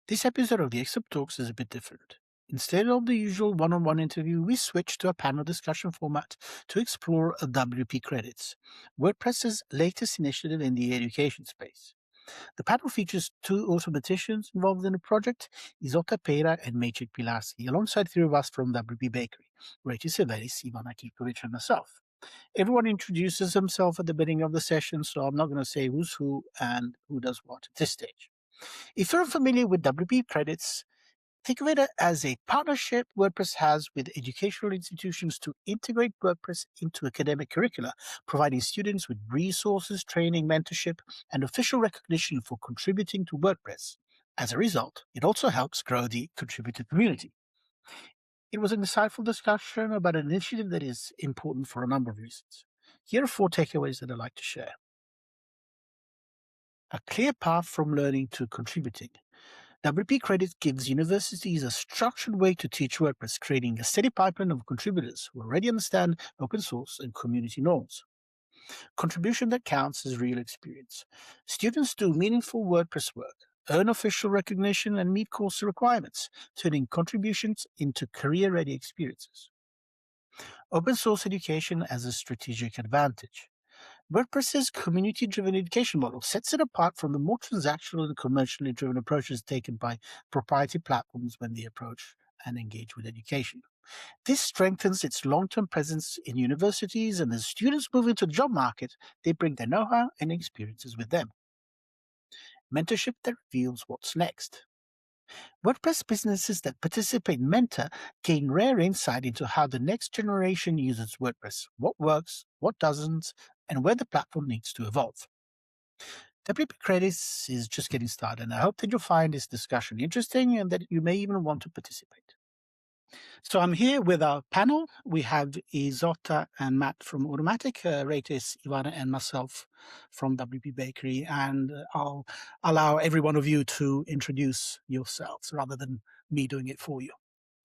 This episode of the Excerpt Talks is a bit different. Instead of the usual one-on-one interview, we switched to a panel discussion format to explore WP Credits, WordPress's latest initiative in the education space. The panel features two automaticians involved in the project, Isotta, Peira, and Maciej Pilarski, alongside three of us from WPBakery, Rachel Severis, Ivana Kikovic, and myself. Everyone introduces himself at the beginning of the session, so I'm not going to say who's who and who does what at this stage. If you're unfamiliar with WP Credits, think of it as a partnership WordPress has with educational institutions to integrate WordPress into academic curricula, providing students with resources, training, mentorship, and official recognition for contributing to WordPress. As a result, it also helps grow the contributor community. It was an insightful discussion about an initiative that is important for a number of reasons. Here are four takeaways that I'd like to share. A clear path from learning to contributing. WP Credit gives universities a structured way to teach WordPress, creating a steady pipeline of contributors who already understand open source and community norms. Contribution that counts as real experience. Students do meaningful WordPress work, earn official recognition, and meet course requirements, turning contributions into career-ready experiences. Open source education as a strategic advantage. WordPress's community-driven education model sets it apart from the more transactional and commercially driven approaches taken by proprietary platforms when they approach and engage with education. This strengthens its long-term presence in universities, and as students move into the job market, they bring their know-how and experiences with them. Mentorship that reveals what's next. WordPress businesses that participate in Mentor gain rare insight into how the next generation uses WordPress, what works, what doesn't, and where the platform needs to evolve. WP Credits is just getting started, and I hope that you'll find this discussion interesting and that you may even want to participate. So I'm here with our panel. We have Isotta and Matt from Automatic, Ratis, Ivana, and myself from WPBakery, and I'll allow every one of you to introduce yourselves rather than me doing it for you.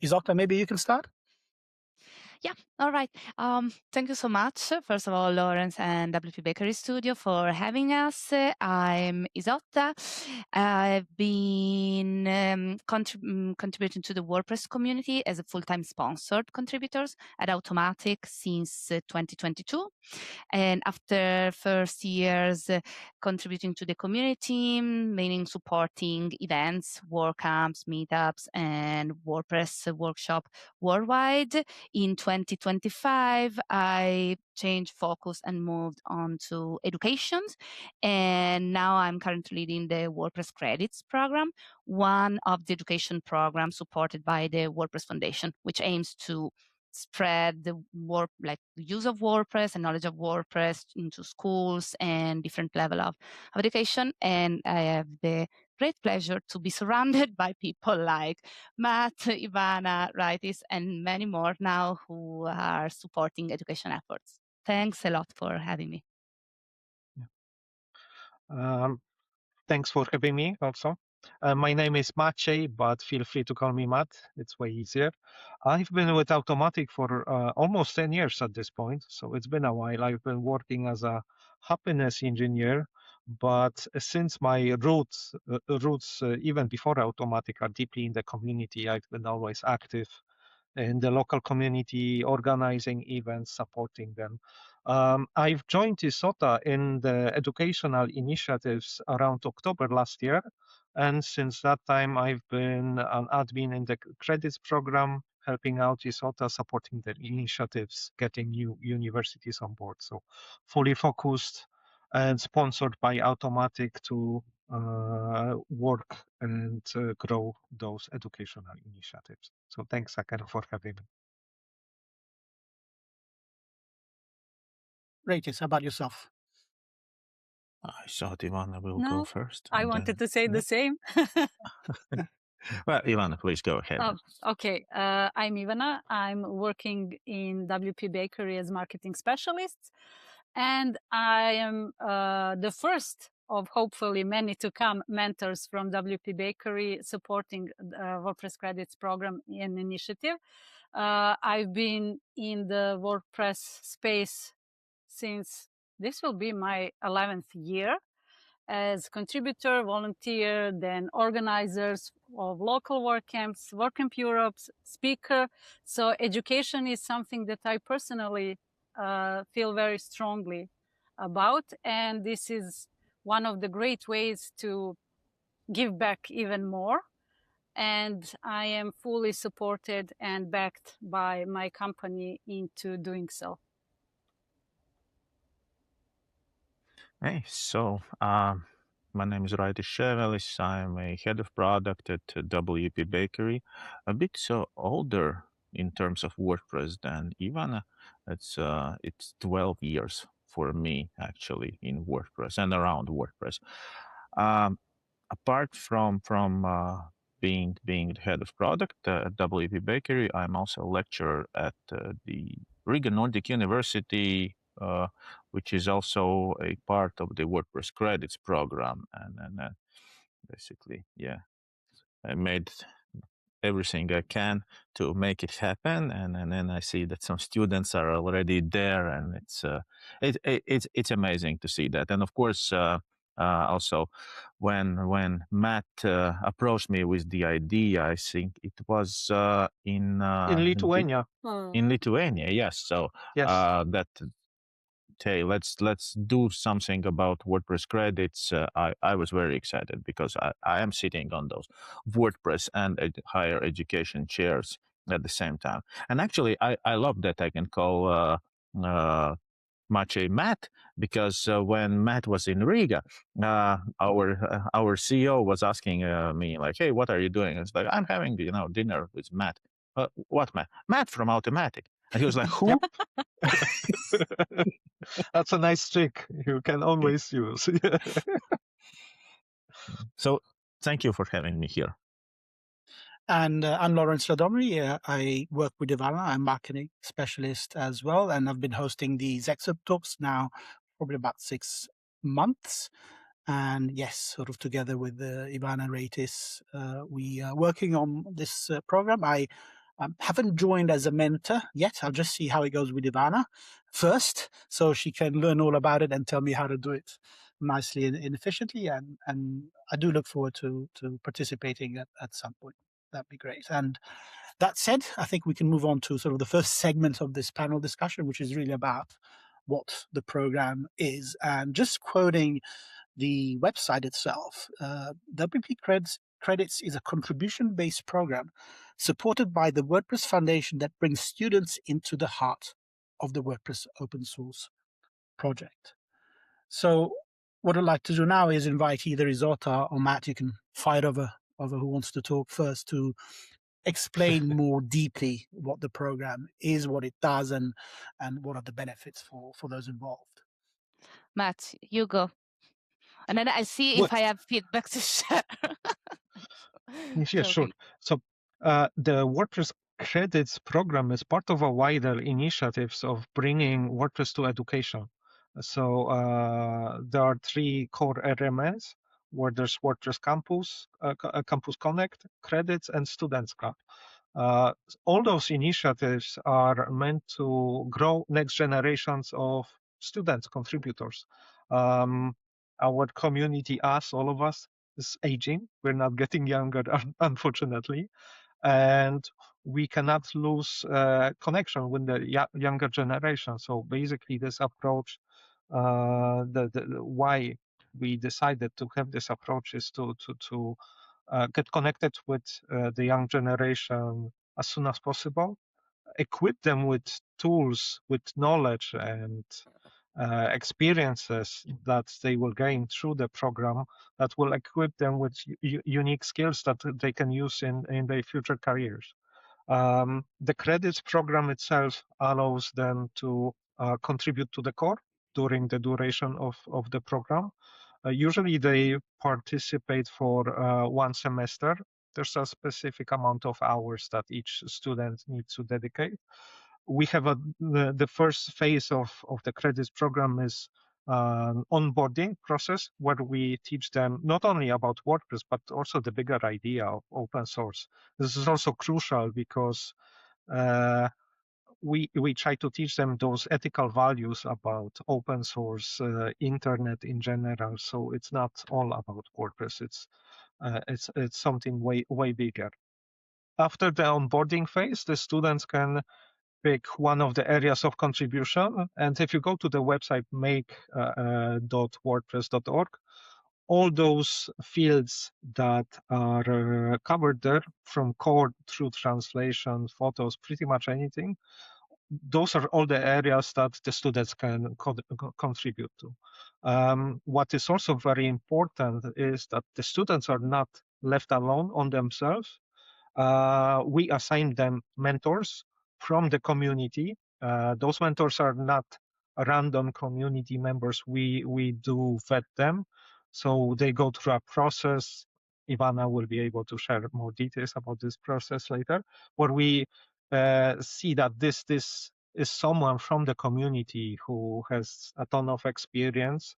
Isotta, maybe you can start? Yeah, all right. Thank you so much, first of all, Lawrence and WPBakery Studio for having us. I'm Isotta. I've been contributing to the WordPress community as a full-time sponsored contributors at Automatic since 2022. And after first years contributing to the community, meaning supporting events, WordCamps, meetups, and WordPress workshop worldwide, in 2025, I changed focus and moved on to education. And now I'm currently leading the WordPress credits program, one of the education programs supported by the WordPress Foundation, which aims to spread the use of WordPress and knowledge of WordPress into schools and different level of education. And I have the great pleasure to be surrounded by people like Matt, Ivana, Raitis, and many more now who are supporting education efforts. Thanks a lot for having me. Thanks for having me also. My name is Maciej, but feel free to call me Matt. It's way easier. I've been with Automatic for almost 10 years at this point, so it's been a while. I've been working as a happiness engineer, but since my roots even before Automatic are deeply in the community, I've been always active in the local community, organizing events, supporting them. I've joined Isotta in the educational initiatives around October last year. And since that time, I've been an admin in the credits program, helping out Isotta, supporting the initiatives, getting new universities on board. So fully focused and sponsored by Automatic to work and grow those educational initiatives. So thanks again for having me. Raitis, how about yourself? I thought Ivana will No, go first. I wanted to say the same. Well, Ivana, please go ahead. Oh, okay. I'm Ivana. I'm working in WPBakery as marketing specialist, and I am the first of hopefully many to come mentors from WPBakery supporting WordPress credits program and initiative. I've been in the WordPress space since this will be my 11th year. as contributor, volunteer, then organizers of local WordCamps, WordCamp Europe, speaker. So education is something that I personally feel very strongly about. And this is one of the great ways to give back even more. And I am fully supported and backed by my company into doing so. Hey, so my name is Raiti Ševelis. I'm a head of product at WPBakery, a bit older in terms of WordPress than Ivana. It's 12 years for me actually in WordPress and around WordPress. Apart from being the head of product at WPBakery, I'm also a lecturer at the Riga Nordic University, which is also a part of the WordPress credits program. And basically, yeah, I made everything I can to make it happen, and then I see that some students are already there, and it's amazing to see that. And of course, also when Matt approached me with the idea, I think it was in Lithuania. In Lithuania, yes. So Yes. that. Hey, let's do something about WordPress credits. I was very excited because I am sitting on those WordPress and higher education chairs at the same time. And actually, I love that I can call Maciej Matt, because when Matt was in Riga, our CEO was asking me like, "Hey, what are you doing?" It's like, "I'm having dinner with Matt." What Matt? Matt from Automatic. And he was like, "Who?" That's a nice trick you can always use. So thank you for having me here. And I'm Lawrence Radomri. I work with Ivana. I'm marketing specialist as well. And I've been hosting these Excerpt Talks now probably about 6 months. And yes, sort of together with Ivana and Raitis, we are working on this program. I haven't joined as a mentor yet. I'll just see how it goes with Ivana first, so she can learn all about it and tell me how to do it nicely and efficiently. And I do look forward to participating at some point. That'd be great. And that said, I think we can move on to sort of the first segment of this panel discussion, which is really about what the program is. And just quoting the website itself, WP Credits is a contribution-based program supported by the WordPress Foundation that brings students into the heart of the WordPress open source project. So what I'd like to do now is invite either Isotta or Matt. You can fight over who wants to talk first, to explain more deeply what the program is, what it does, and what are the benefits for those involved. Matt, you go. And then I see if I have feedback to share. Yeah, sure. So the WordPress credits program is part of a wider initiatives of bringing WordPress to education. So there are 3 core elements where there's WordPress Campus, Campus Connect, Credits, and Students Club. All those initiatives are meant to grow next generations of students, contributors. Our community, all of us, is aging. We're not getting younger, unfortunately, and we cannot lose connection with the younger generation. So basically, this approach, why we decided to have this approach is to get connected with the young generation as soon as possible, equip them with tools, with knowledge and experiences that they will gain through the program that will equip them with unique skills that they can use in their future careers. The credits program itself allows them to contribute to the core during the duration of the program. Usually they participate for 1 semester. There's a specific amount of hours that each student needs to dedicate. We have the first phase of the credits program is onboarding process, where we teach them not only about WordPress, but also the bigger idea of open source. This is also crucial because we try to teach them those ethical values about open source, internet in general. So it's not all about WordPress. It's something way bigger. After the onboarding phase, the students can pick one of the areas of contribution. And if you go to the website make.wordpress.org, all those fields that are covered there, from code through translation, photos, pretty much anything, those are all the areas that the students can contribute to. What is also very important is that the students are not left alone on themselves. We assign them mentors from the community. Those mentors are not random community members. We do vet them. So they go through a process. Ivana will be able to share more details about this process later, where we see that this is someone from the community who has a ton of experience,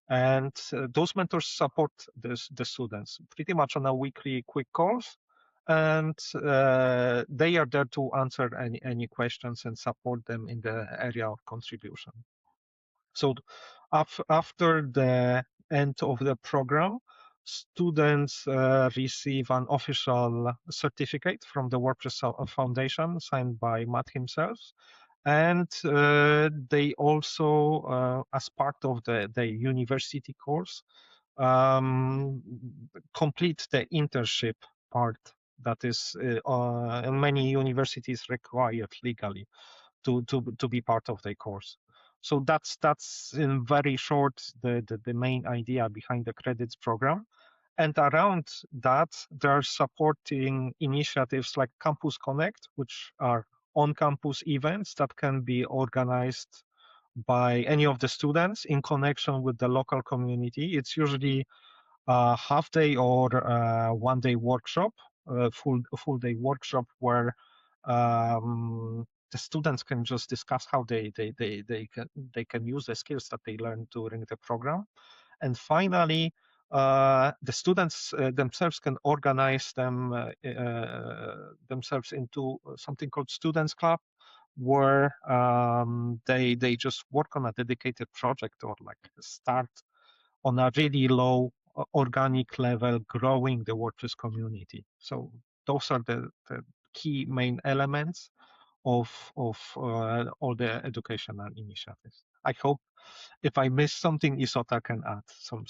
and those mentors support the students pretty much on a weekly quick calls, and they are there to answer any questions and support them in the area of contribution. So after the end of the program, students receive an official certificate from the WordPress Foundation signed by Matt himself. And they also, as part of the university course, complete the internship part that is in many universities required legally to be part of the course. So that's in very short the main idea behind the credits program. And around that, there are supporting initiatives like Campus Connect, which are on-campus events that can be organized by any of the students in connection with the local community. It's usually a half-day or one-day workshop, full day workshop where the students can just discuss how they can use the skills that they learned during the program. And finally, the students themselves can organize themselves into something called Students Club, where they just work on a dedicated project or like start on a really low organic level, growing the WordPress community. So those are the key main elements of all the educational initiatives. I hope if I missed something, Isotta can add some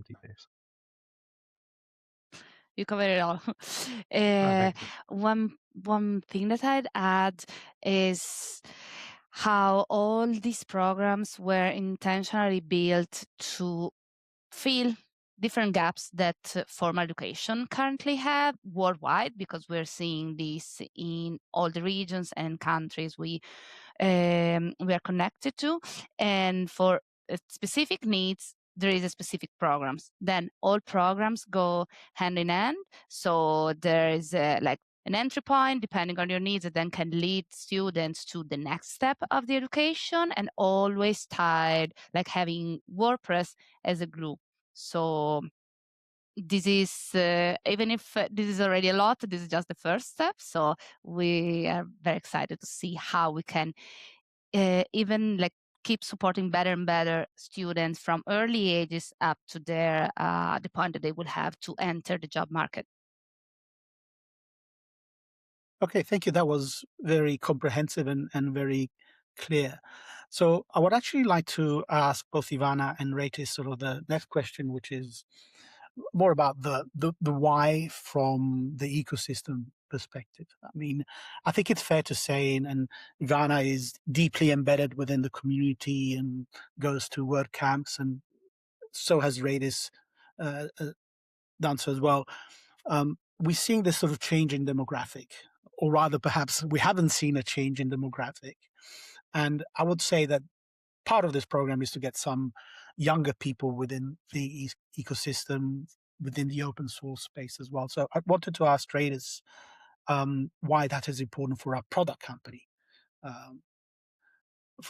details. You covered it all. Thank you. One thing that I'd add is how all these programs were intentionally built to fill different gaps that formal education currently have worldwide, because we're seeing this in all the regions and countries we are connected to, and for specific needs there is a specific programs. Then all programs go hand in hand, so there is like an entry point depending on your needs that then can lead students to the next step of the education, and always tied like having WordPress as a group. So this is even if this is already a lot, this is just the first step. So we are very excited to see how we can even like keep supporting better and better students from early ages up to their the point that they will have to enter the job market. Okay, thank you. That was very comprehensive and very clear. So I would actually like to ask both Ivana and Raitis sort of the next question, which is more about the why from the ecosystem perspective. I mean, I think it's fair to say, and Ivana is deeply embedded within the community and goes to WordCamps, and so has Raitis done so as well. We're seeing this sort of change in demographic, or rather perhaps we haven't seen a change in demographic. And I would say that part of this program is to get some younger people within the ecosystem, within the open source space as well. So I wanted to ask traders why that is important for our product company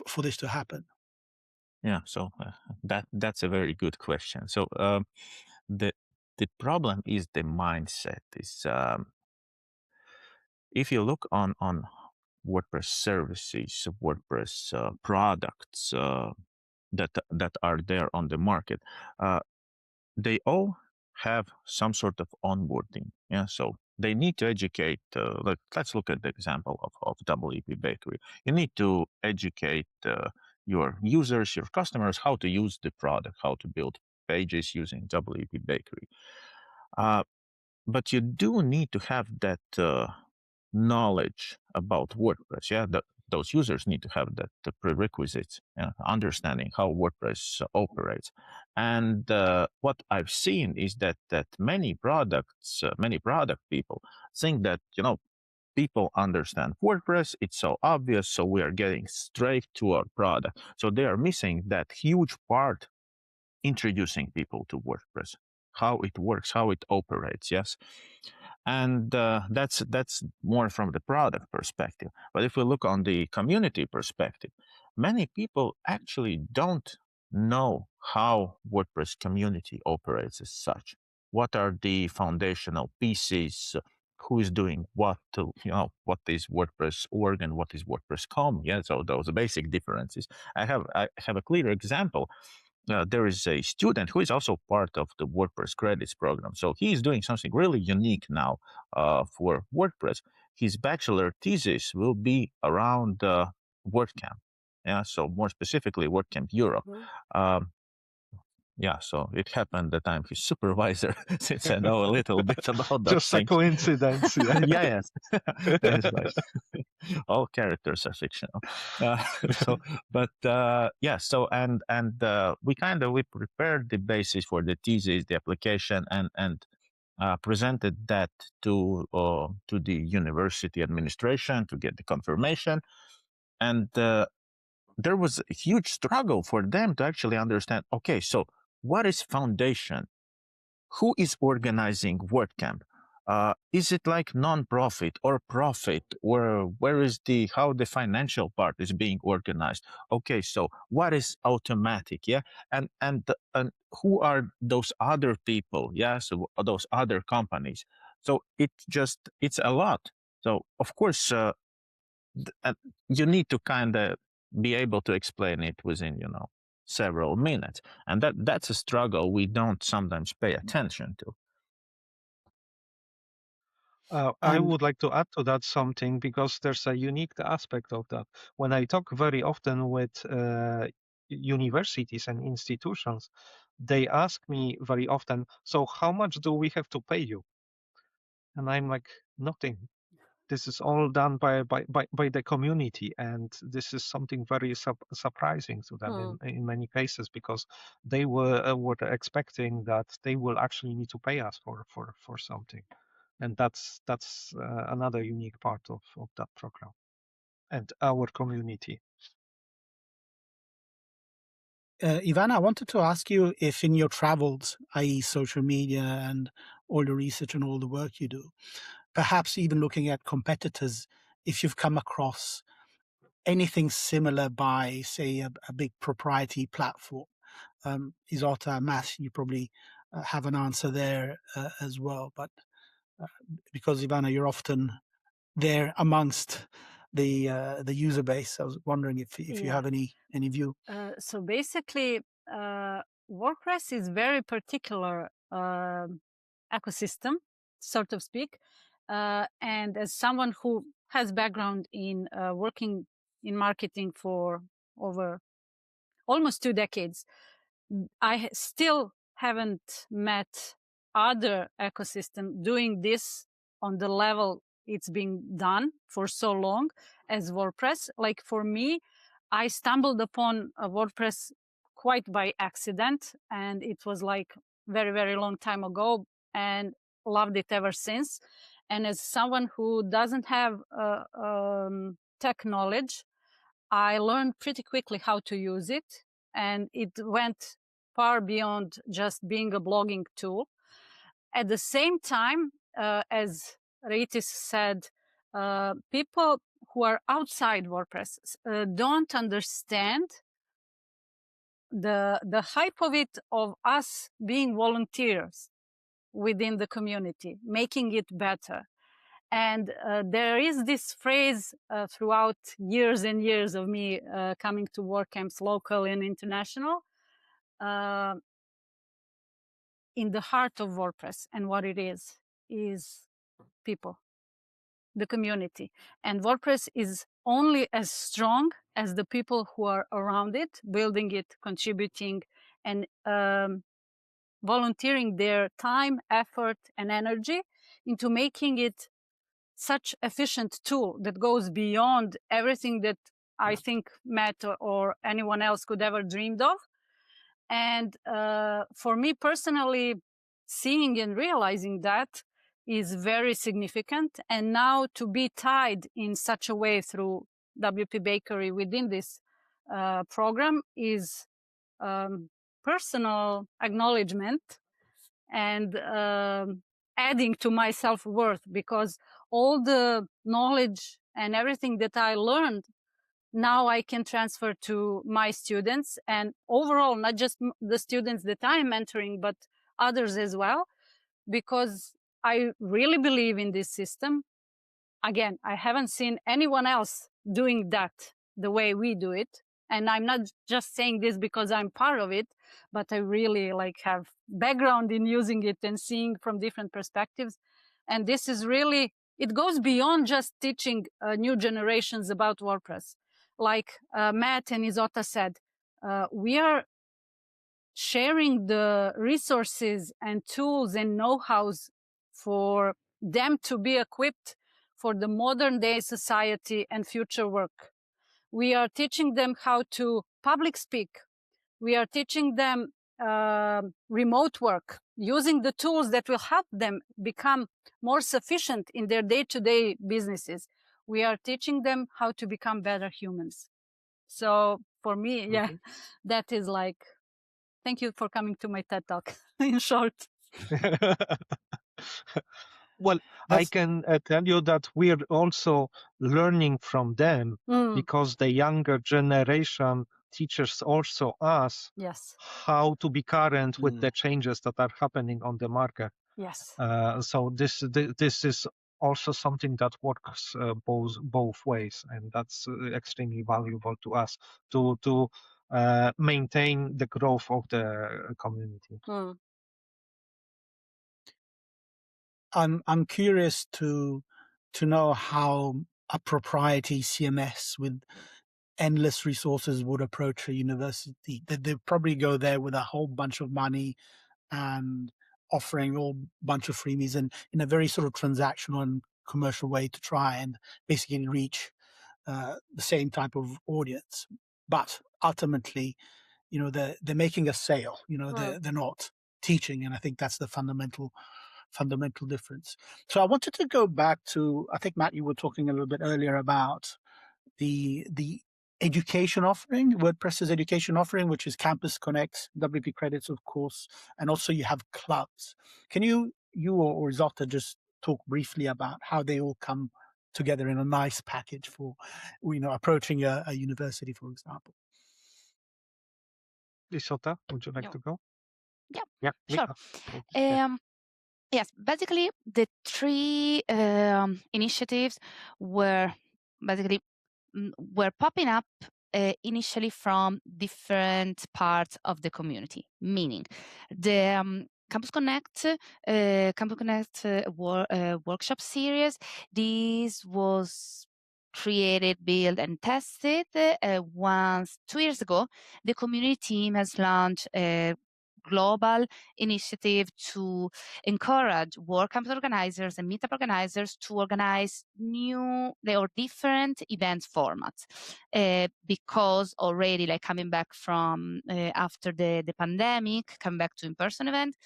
for this to happen. Yeah, so that's a very good question. So the problem is the mindset. Is if you look on WordPress services, WordPress products that are there on the market, they all have some sort of onboarding. Yeah, so they need to educate. Let's look at the example of WPBakery. You need to educate your users, your customers, how to use the product, how to build pages using WPBakery. But you do need to have that knowledge about WordPress. Yeah, those users need to have that the prerequisites, understanding how WordPress operates. And what I've seen is that many product people think that people understand WordPress. It's so obvious, so we are getting straight to our product. So they are missing that huge part, introducing people to WordPress, how it works, how it operates. Yes. And that's more from the product perspective. But if we look on the community perspective, many people actually don't know how WordPress community operates as such. What are the foundational pieces? Who is doing what? What is WordPress org and what is WordPress com? Yeah, so those basic differences. I have a clear example. There is a student who is also part of the WordPress credits program. So he is doing something really unique now for WordPress. His bachelor thesis will be around WordCamp. Yeah, so more specifically, WordCamp Europe. Yeah, so it happened that I'm his supervisor, since I know a little bit about that. Just a coincidence. Yeah. Yeah, yes. That's right. All characters are fictional. We prepared the basis for the thesis, the application, and presented that to the university administration to get the confirmation. And there was a huge struggle for them to actually understand, okay, so what is foundation? Who is organizing WordCamp? Is it like non-profit or profit, or how the financial part is being organized? Okay, so what is Automatic? Yeah, and who are those other people? Yeah, so those other companies. So it's a lot. So of course, you need to kind of be able to explain it within several minutes, and that's a struggle we don't sometimes pay attention to. I would like to add to that something, because there's a unique aspect of that. When I talk very often with universities and institutions, they ask me very often, so how much do we have to pay you? And I'm like, nothing. This is all done by the community, and this is something very surprising to them in many cases, because they were expecting that they will actually need to pay us for something. And that's another unique part of that program and our community. Ivana, I wanted to ask you if in your travels, i.e. social media and all the research and all the work you do, perhaps even looking at competitors, if you've come across anything similar by, say, a big proprietary platform. Isotta, Maciej, you probably have an answer there as well. But because, Ivana, you're often there amongst the user base, I was wondering if you have any view. So basically, WordPress is very particular ecosystem, so to speak. And as someone who has background in working in marketing for over almost 2 decades, I still haven't met other ecosystem doing this on the level it's being done for so long as WordPress. Like for me, I stumbled upon WordPress quite by accident, and it was like very, very long time ago, and loved it ever since. And as someone who doesn't have tech knowledge, I learned pretty quickly how to use it, and it went far beyond just being a blogging tool. At the same time, as Rytis said, people who are outside WordPress don't understand the hype of it, of us being volunteers within the community, making it better. And there is this phrase throughout years and years of me coming to WordCamps, local and international, in the heart of WordPress and what it is people, the community. And WordPress is only as strong as the people who are around it, building it, contributing, and volunteering their time, effort, and energy into making it such efficient tool that goes beyond everything that I think Matt or anyone else could ever dreamed of. And for me personally, seeing and realizing that is very significant. And now to be tied in such a way through WPBakery within this program is personal acknowledgement and adding to my self-worth, because all the knowledge and everything that I learned now I can transfer to my students, and overall, not just the students that I'm mentoring, but others as well, because I really believe in this system. Again, I haven't seen anyone else doing that the way we do it. And I'm not just saying this because I'm part of it, but I really have background in using it and seeing from different perspectives. And this is really, it goes beyond just teaching new generations about WordPress. Like Matt and Isotta said, we are sharing the resources and tools and know-hows for them to be equipped for the modern day society and future work. We are teaching them how to public speak. We are teaching them remote work, using the tools that will help them become more sufficient in their day-to-day businesses. We are teaching them how to become better humans. So for me, yeah, that is thank you for coming to my TED Talk, in short. Well, I can tell you that we are also learning from them because the younger generation teaches also us how to be current with the changes that are happening on the market. Yes. So this is also something that works both ways, and that's extremely valuable to us to maintain the growth of the community. I'm curious to know how a proprietary CMS with endless resources would approach a university. They probably go there with a whole bunch of money and offering a whole bunch of freebies and in a very sort of transactional and commercial way to try and basically reach the same type of audience. But ultimately, they're making a sale. They're not teaching, and I think that's the fundamental difference. So I wanted to go back to, I think, Matt, you were talking a little bit earlier about the education offering, WordPress's education offering, which is Campus Connect, WP Credits, of course, and also you have clubs. Can you or Isotta just talk briefly about how they all come together in a nice package for, approaching a university, for example? Isotta, would you like to go? Yeah, sure. Yes, basically the three initiatives were popping up initially from different parts of the community, meaning the Campus Connect workshop series. This was created, built, and tested once 2 years ago. The community team has launched a global initiative to encourage WordCamp organizers and meetup organizers to organize new or different events formats, because already coming back from after the pandemic, coming back to in-person event,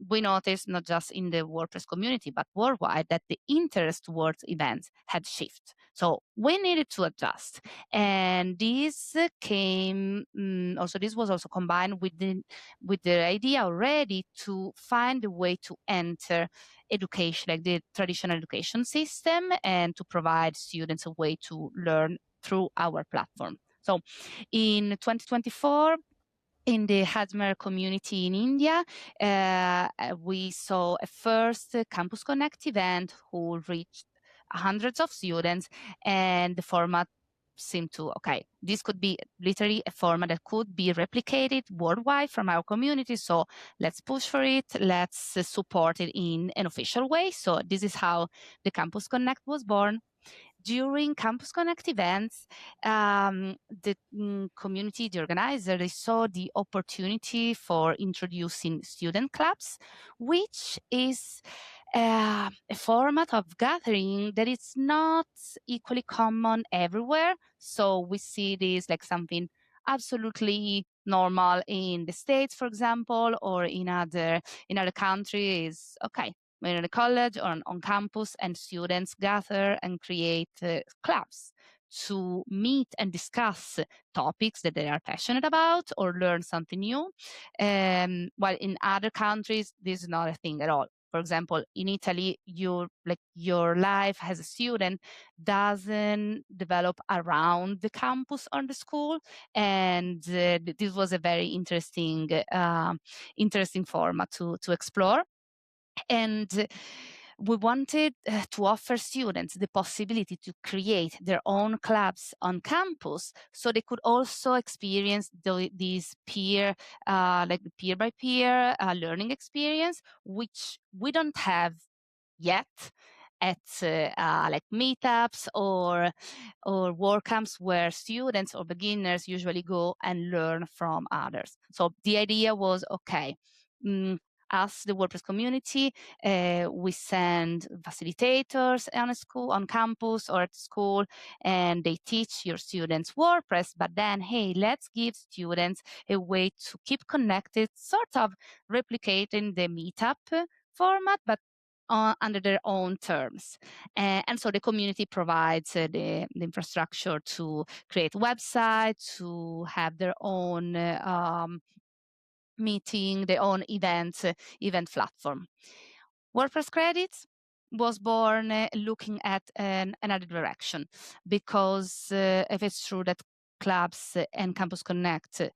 we noticed not just in the WordPress community, but worldwide, that the interest towards events had shifted. So we needed to adjust. And this came, this was also combined with the idea already to find a way to enter education, like the traditional education system, and to provide students a way to learn through our platform. So in 2024, in the Hadmer community in India, we saw a first Campus Connect event who reached hundreds of students, and the format seemed to, okay, this could be literally a format that could be replicated worldwide from our community. So let's push for it. Let's support it in an official way. So this is how the Campus Connect was born. During Campus Connect events, the community, the organizer, they saw the opportunity for introducing student clubs, which is a format of gathering that is not equally common everywhere. So we see this like something absolutely normal in the States, for example, or in other countries. Okay, we're in a college or on campus, and students gather and create clubs to meet and discuss topics that they are passionate about or learn something new. While in other countries, this is not a thing at all. For example, in Italy, your life as a student doesn't develop around the campus or the school, and this was a very interesting format to explore. And we wanted to offer students the possibility to create their own clubs on campus, so they could also experience these peer by peer learning experience, which we don't have yet at like meetups or work camps where students or beginners usually go and learn from others. So the idea was, okay, us, the WordPress community, we send facilitators on campus or at school, and they teach your students WordPress. But then, hey, let's give students a way to keep connected, sort of replicating the meetup format, but under their own terms. And so the community provides the infrastructure to create websites, to have their own meeting, their own event platform. WordPress Credits was born looking at another direction, because if it's true that clubs and Campus Connect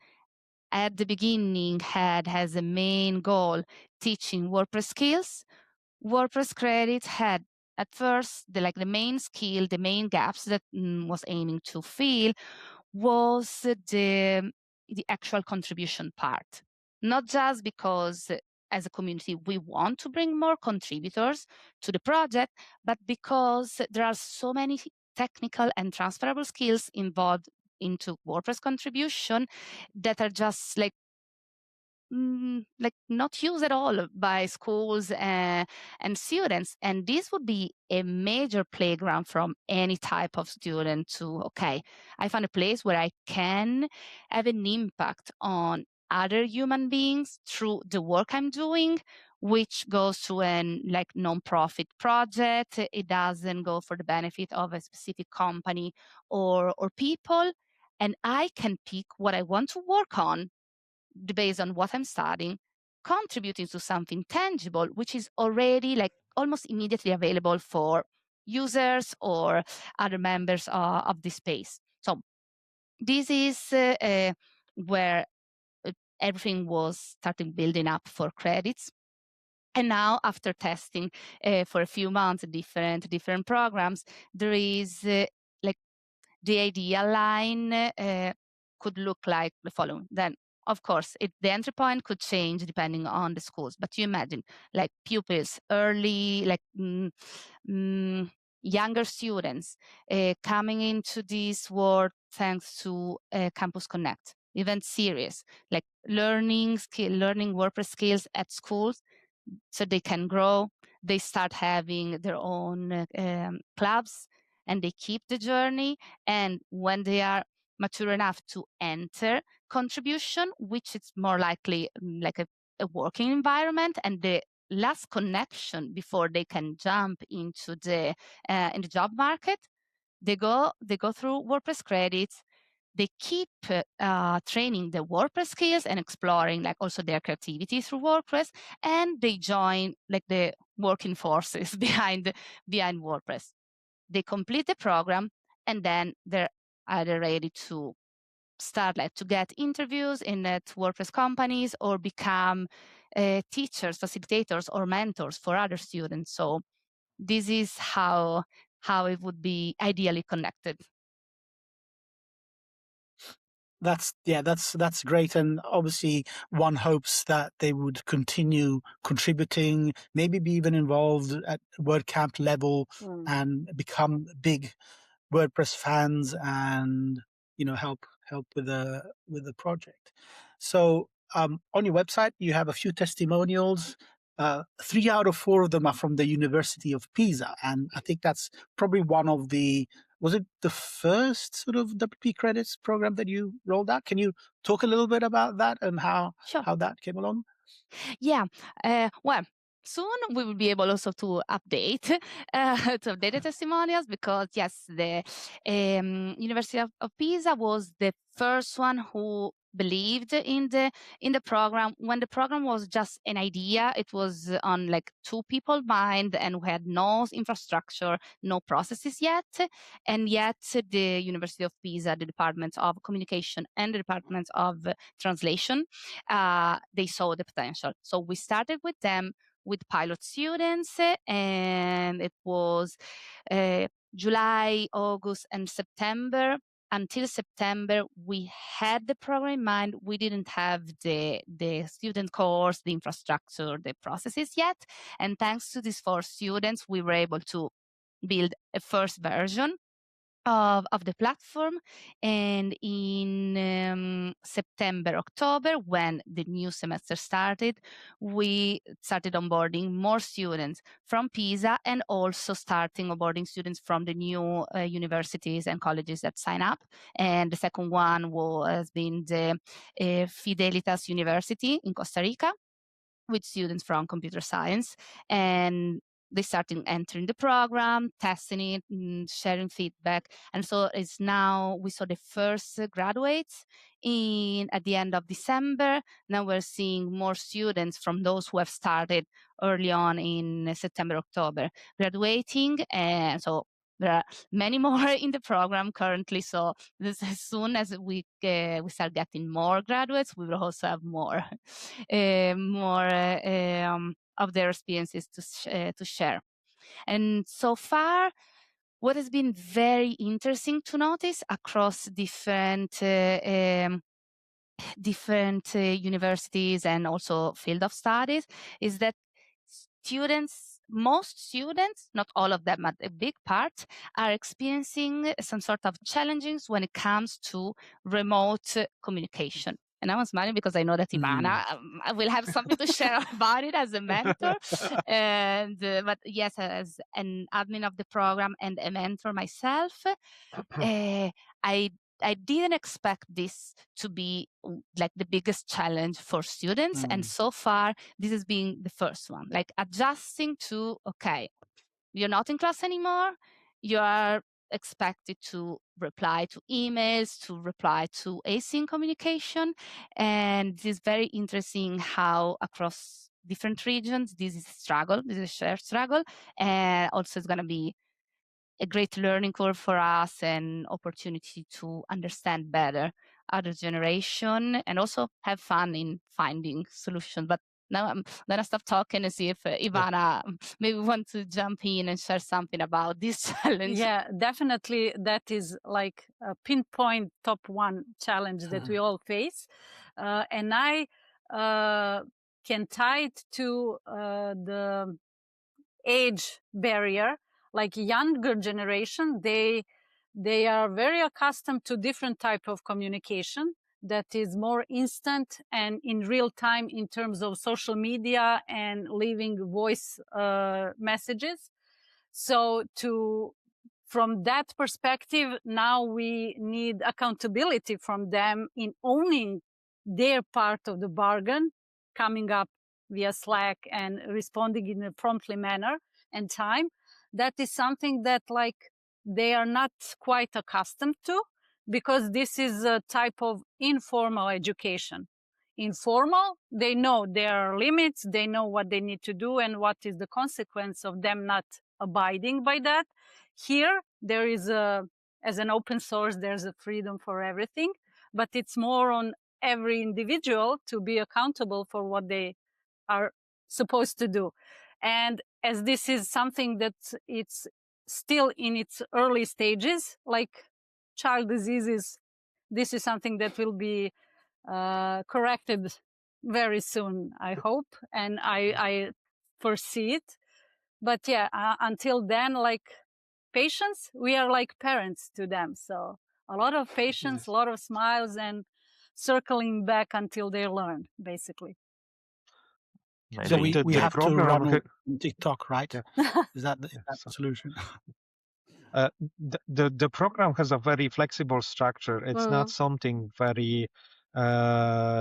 at the beginning had as a main goal teaching WordPress skills, WordPress Credits had at first the main skill, the main gaps that was aiming to fill was the actual contribution part. Not just because as a community we want to bring more contributors to the project, but because there are so many technical and transferable skills involved into WordPress contribution that are just not used at all by schools and students. And this would be a major playground from any type of student to, okay, I found a place where I can have an impact on other human beings through the work I'm doing, which goes to an non-profit project. It doesn't go for the benefit of a specific company or people. And I can pick what I want to work on based on what I'm studying, contributing to something tangible, which is already almost immediately available for users or other members of the space. So this is where everything was starting building up for credits. And now, after testing for a few months different programs, there is the ideal line could look like the following. Then, of course, the entry point could change depending on the schools. But you imagine, pupils, early, younger students coming into this world thanks to Campus Connect event series, learning WordPress skills at schools, so they can grow. They start having their own clubs, and they keep the journey. And when they are mature enough to enter contribution, which is more likely like a working environment, and the last connection before they can jump into the in the job market, they go through WordPress credits. They keep training the WordPress skills and exploring also their creativity through WordPress, and they join the working forces behind WordPress. They complete the program, and then they're either ready to start to get interviews in WordPress companies or become teachers, facilitators, or mentors for other students. So this is how how it would be ideally connected. That's great, and obviously one hopes that they would continue contributing, maybe be even involved at WordCamp level and become big WordPress fans, and help with the project. So on your website you have a few testimonials. 3 out of 4 of them are from the University of Pisa, and I think that's probably one of the was it the first sort of WP credits program that you rolled out? Can you talk a little bit about that and how Sure. that came along? Yeah. Well, soon we will be able also to update the testimonials, because yes, the University of Pisa was the first one who believed in the program. When the program was just an idea, it was on like 2 people mind, and we had no infrastructure, no processes yet. And yet the University of Pisa, the Department of Communication and the Department of Translation, they saw the potential. So we started with them with pilot students, and it was July, August, and September. Until September, we had the program in mind. We didn't have the student course, the infrastructure, the processes yet. And thanks to these 4 students, we were able to build a first version of the platform. And in September, October, when the new semester started, we started onboarding more students from Pisa, and also starting onboarding students from the new universities and colleges that sign up. And the second one has been the Fidelitas University in Costa Rica, with students from computer science. And they started entering the program, testing it, sharing feedback. And so it's now, we saw the first graduates at the end of December. Now we're seeing more students from those who have started early on in September, October, graduating. And so there are many more in the program currently. So as soon as we start getting more graduates, we will also have more of their experiences to share. And so far, what has been very interesting to notice across different universities and also field of studies is that most students, not all of them, but a big part, are experiencing some sort of challenges when it comes to remote communication. And I was smiling because I know that Ivana will have something to share about it as a mentor. And but yes, as an admin of the program and a mentor myself, I didn't expect this to be like the biggest challenge for students. And so far, this has been the first one, like adjusting to, okay, you're not in class anymore. You are expected to reply to emails, to reply to async communication. And it is very interesting how across different regions, this is a struggle, this is a shared struggle. And also it's going to be a great learning curve for us and opportunity to understand better other generation and also have fun in finding solutions. But now I'm gonna stop talking and see if Ivana maybe want to jump in and share something about this challenge. Yeah, definitely. That is like a pinpoint top 1 challenge that we all face. And I can tie it to the age barrier. Like younger generation, they are very accustomed to different type of communication that is more instant and in real time in terms of social media and leaving voice messages. So from that perspective, now we need accountability from them in owning their part of the bargain, coming up via Slack and responding in a promptly manner and time. That is something that like they are not quite accustomed to, because this is a type of informal education. Informal, they know there are limits, they know what they need to do and what is the consequence of them not abiding by that. Here, there is as an open source, there's a freedom for everything, but it's more on every individual to be accountable for what they are supposed to do. And as this is something that it's still in its early stages, like child diseases. This is something that will be corrected very soon, I hope, and I foresee it. But yeah, until then, like patience, we are like parents to them. So a lot of patience, Yes. a lot of smiles, and circling back until they learn, basically. So Maybe we have to program run here- on TikTok, right? Yeah. Is that the So, solution? the program has a very flexible structure. It's not something very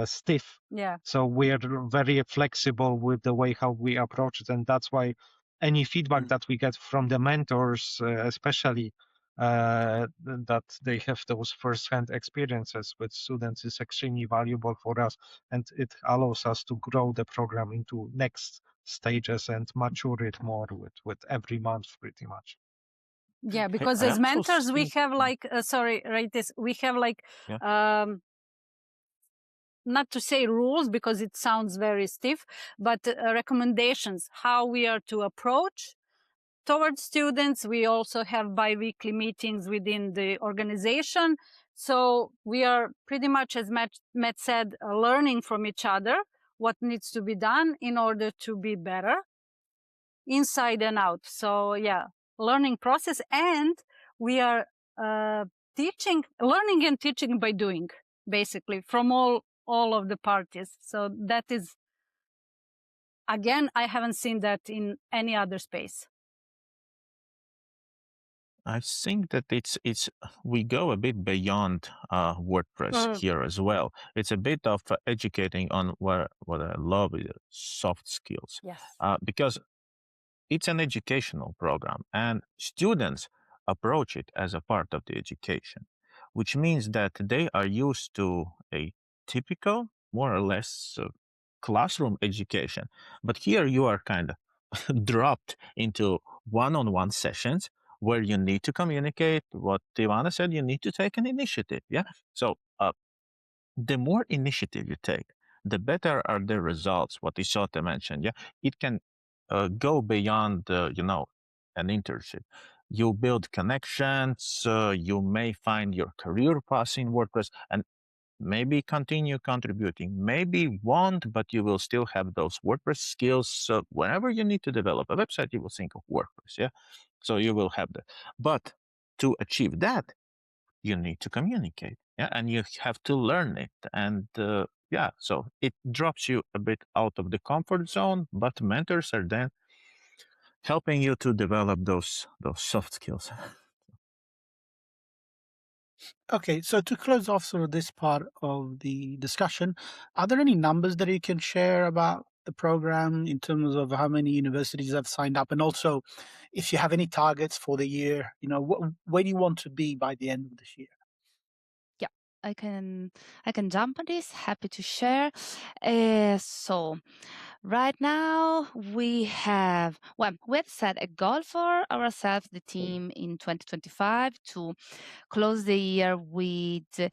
stiff. Yeah. So we are very flexible with the way how we approach it, and that's why any feedback that we get from the mentors, especially that they have those first-hand experiences with students, is extremely valuable for us, and it allows us to grow the program into next stages and mature it more with every month, pretty much. Yeah, because I as also mentors, we think- have like, we have like, not to say rules because it sounds very stiff, but recommendations, how we are to approach towards students. We also have bi-weekly meetings within the organization. So we are pretty much, as Matt said, learning from each other what needs to be done in order to be better inside and out. So yeah, learning process, and we are learning and teaching by doing, basically, from all of the parties. So that is, again, I haven't seen that in any other space. I think that it's we go a bit beyond WordPress here as well. It's a bit of educating on what I love is soft skills. Yes. Because it's an educational program, and students approach it as a part of the education, which means that they are used to a typical, more or less, classroom education. But here you are kind of dropped into one-on-one sessions where you need to communicate. What Ivana said, you need to take an initiative. Yeah. So the more initiative you take, the better are the results. What Isotta mentioned. Yeah. It can go beyond, an internship. You build connections. You may find your career path in WordPress, and maybe continue contributing, maybe won't, but you will still have those WordPress skills. So whenever you need to develop a website, you will think of WordPress. Yeah. So you will have that. But to achieve that, you need to communicate. Yeah. And you have to learn it. And so it drops you a bit out of the comfort zone, but mentors are then helping you to develop those soft skills. Okay, so to close off sort of this part of the discussion, are there any numbers that you can share about the program in terms of how many universities have signed up, and also if you have any targets for the year? Where do you want to be by the end of this year? Yeah, I can jump on this. Happy to share. So right now we have set a goal for ourselves, the team, in 2025 to close the year with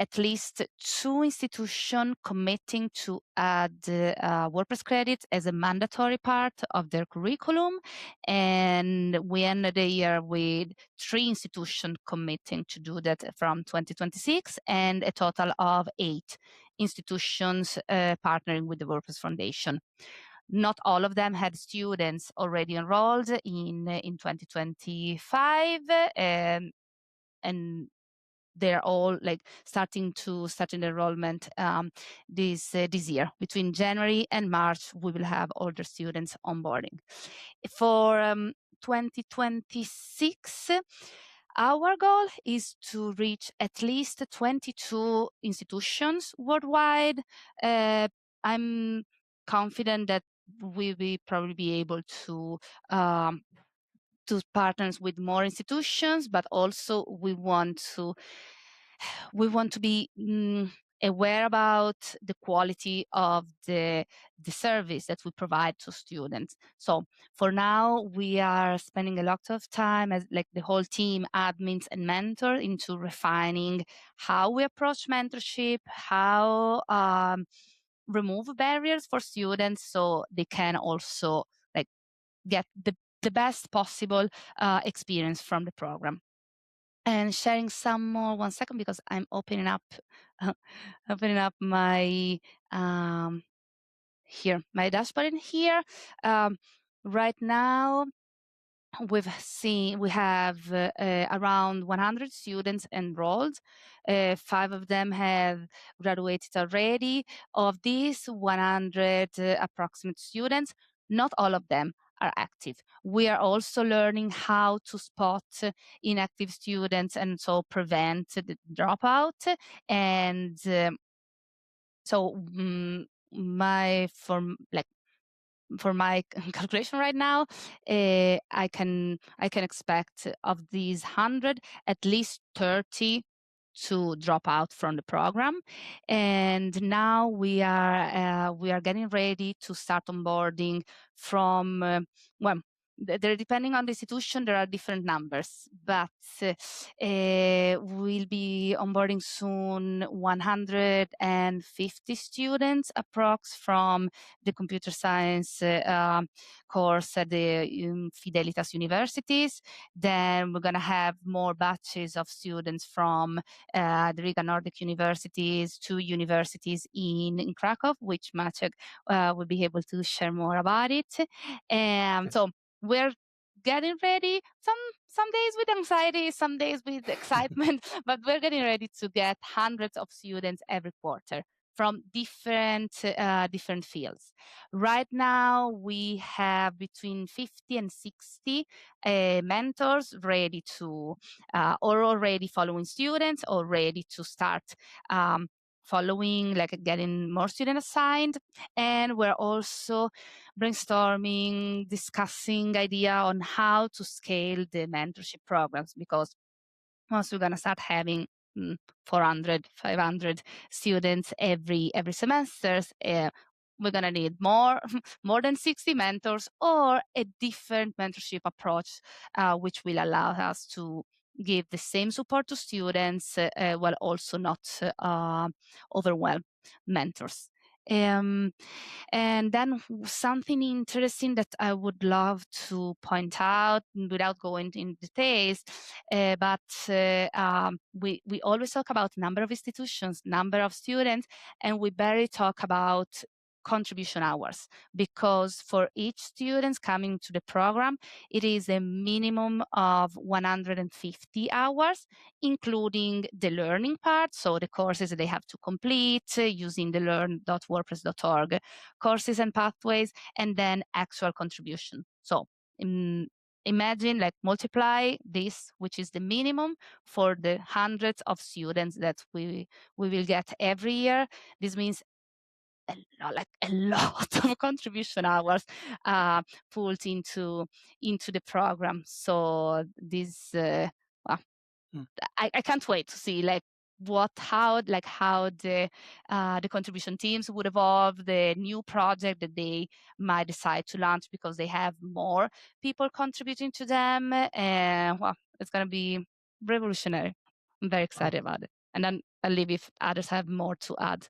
at least 2 institutions committing to add WordPress credits as a mandatory part of their curriculum. And we ended the year with 3 institutions committing to do that from 2026, and a total of 8 institutions partnering with the WordPress Foundation. Not all of them had students already enrolled in 2025, and they're all like starting enrollment this year. Between January and March, we will have all the students onboarding. For 2026, our goal is to reach at least 22 institutions worldwide. I'm confident that we will probably be able to partner with more institutions, but also we want to be aware about the quality of the service that we provide to students. So for now, we are spending a lot of time as like the whole team, admins and mentor, into refining how we approach mentorship, how remove barriers for students so they can also like get the the best possible experience from the program. And sharing some more, 1 second, because I'm opening up my here, my dashboard in here. Right now, we have around 100 students enrolled. 5 of them have graduated already. Of these 100 approximate students, not all of them are active. We are also learning how to spot inactive students and so prevent the dropout. And so for my calculation right now, I can expect of these 100, at least 30 to drop out from the program. And now we are getting ready to start onboarding from well, depending on the institution, there are different numbers, but we'll be onboarding soon 150 students approx from the computer science course at the Fidelitas universities. Then we're going to have more batches of students from the Riga Nordic universities, 2 universities in Krakow, which Maciej will be able to share more about it. Yes. So we're getting ready, some days with anxiety, some days with excitement, but we're getting ready to get hundreds of students every quarter from different fields. Right now, we have between 50 and 60 mentors ready to, or already following students, or ready to start following, like getting more students assigned. And we're also brainstorming, discussing idea on how to scale the mentorship programs, because once we're going to start having 400, 500 students every semester, we're going to need more than 60 mentors, or a different mentorship approach, which will allow us to give the same support to students while also not overwhelm mentors. And then something interesting that I would love to point out without going in details, but we always talk about number of institutions, number of students, and we barely talk about contribution hours, because for each student coming to the program, it is a minimum of 150 hours, including the learning part, so the courses they have to complete using the learn.wordpress.org courses and pathways, and then actual contribution. So imagine, like, multiply this, which is the minimum, for the hundreds of students that we will get every year. This means a lot of contribution hours pulled into the program. So this, well, I can't wait to see how the contribution teams would evolve, the new project that they might decide to launch because they have more people contributing to them. Well, it's going to be revolutionary. I'm very excited about it. And then I'll leave if others have more to add.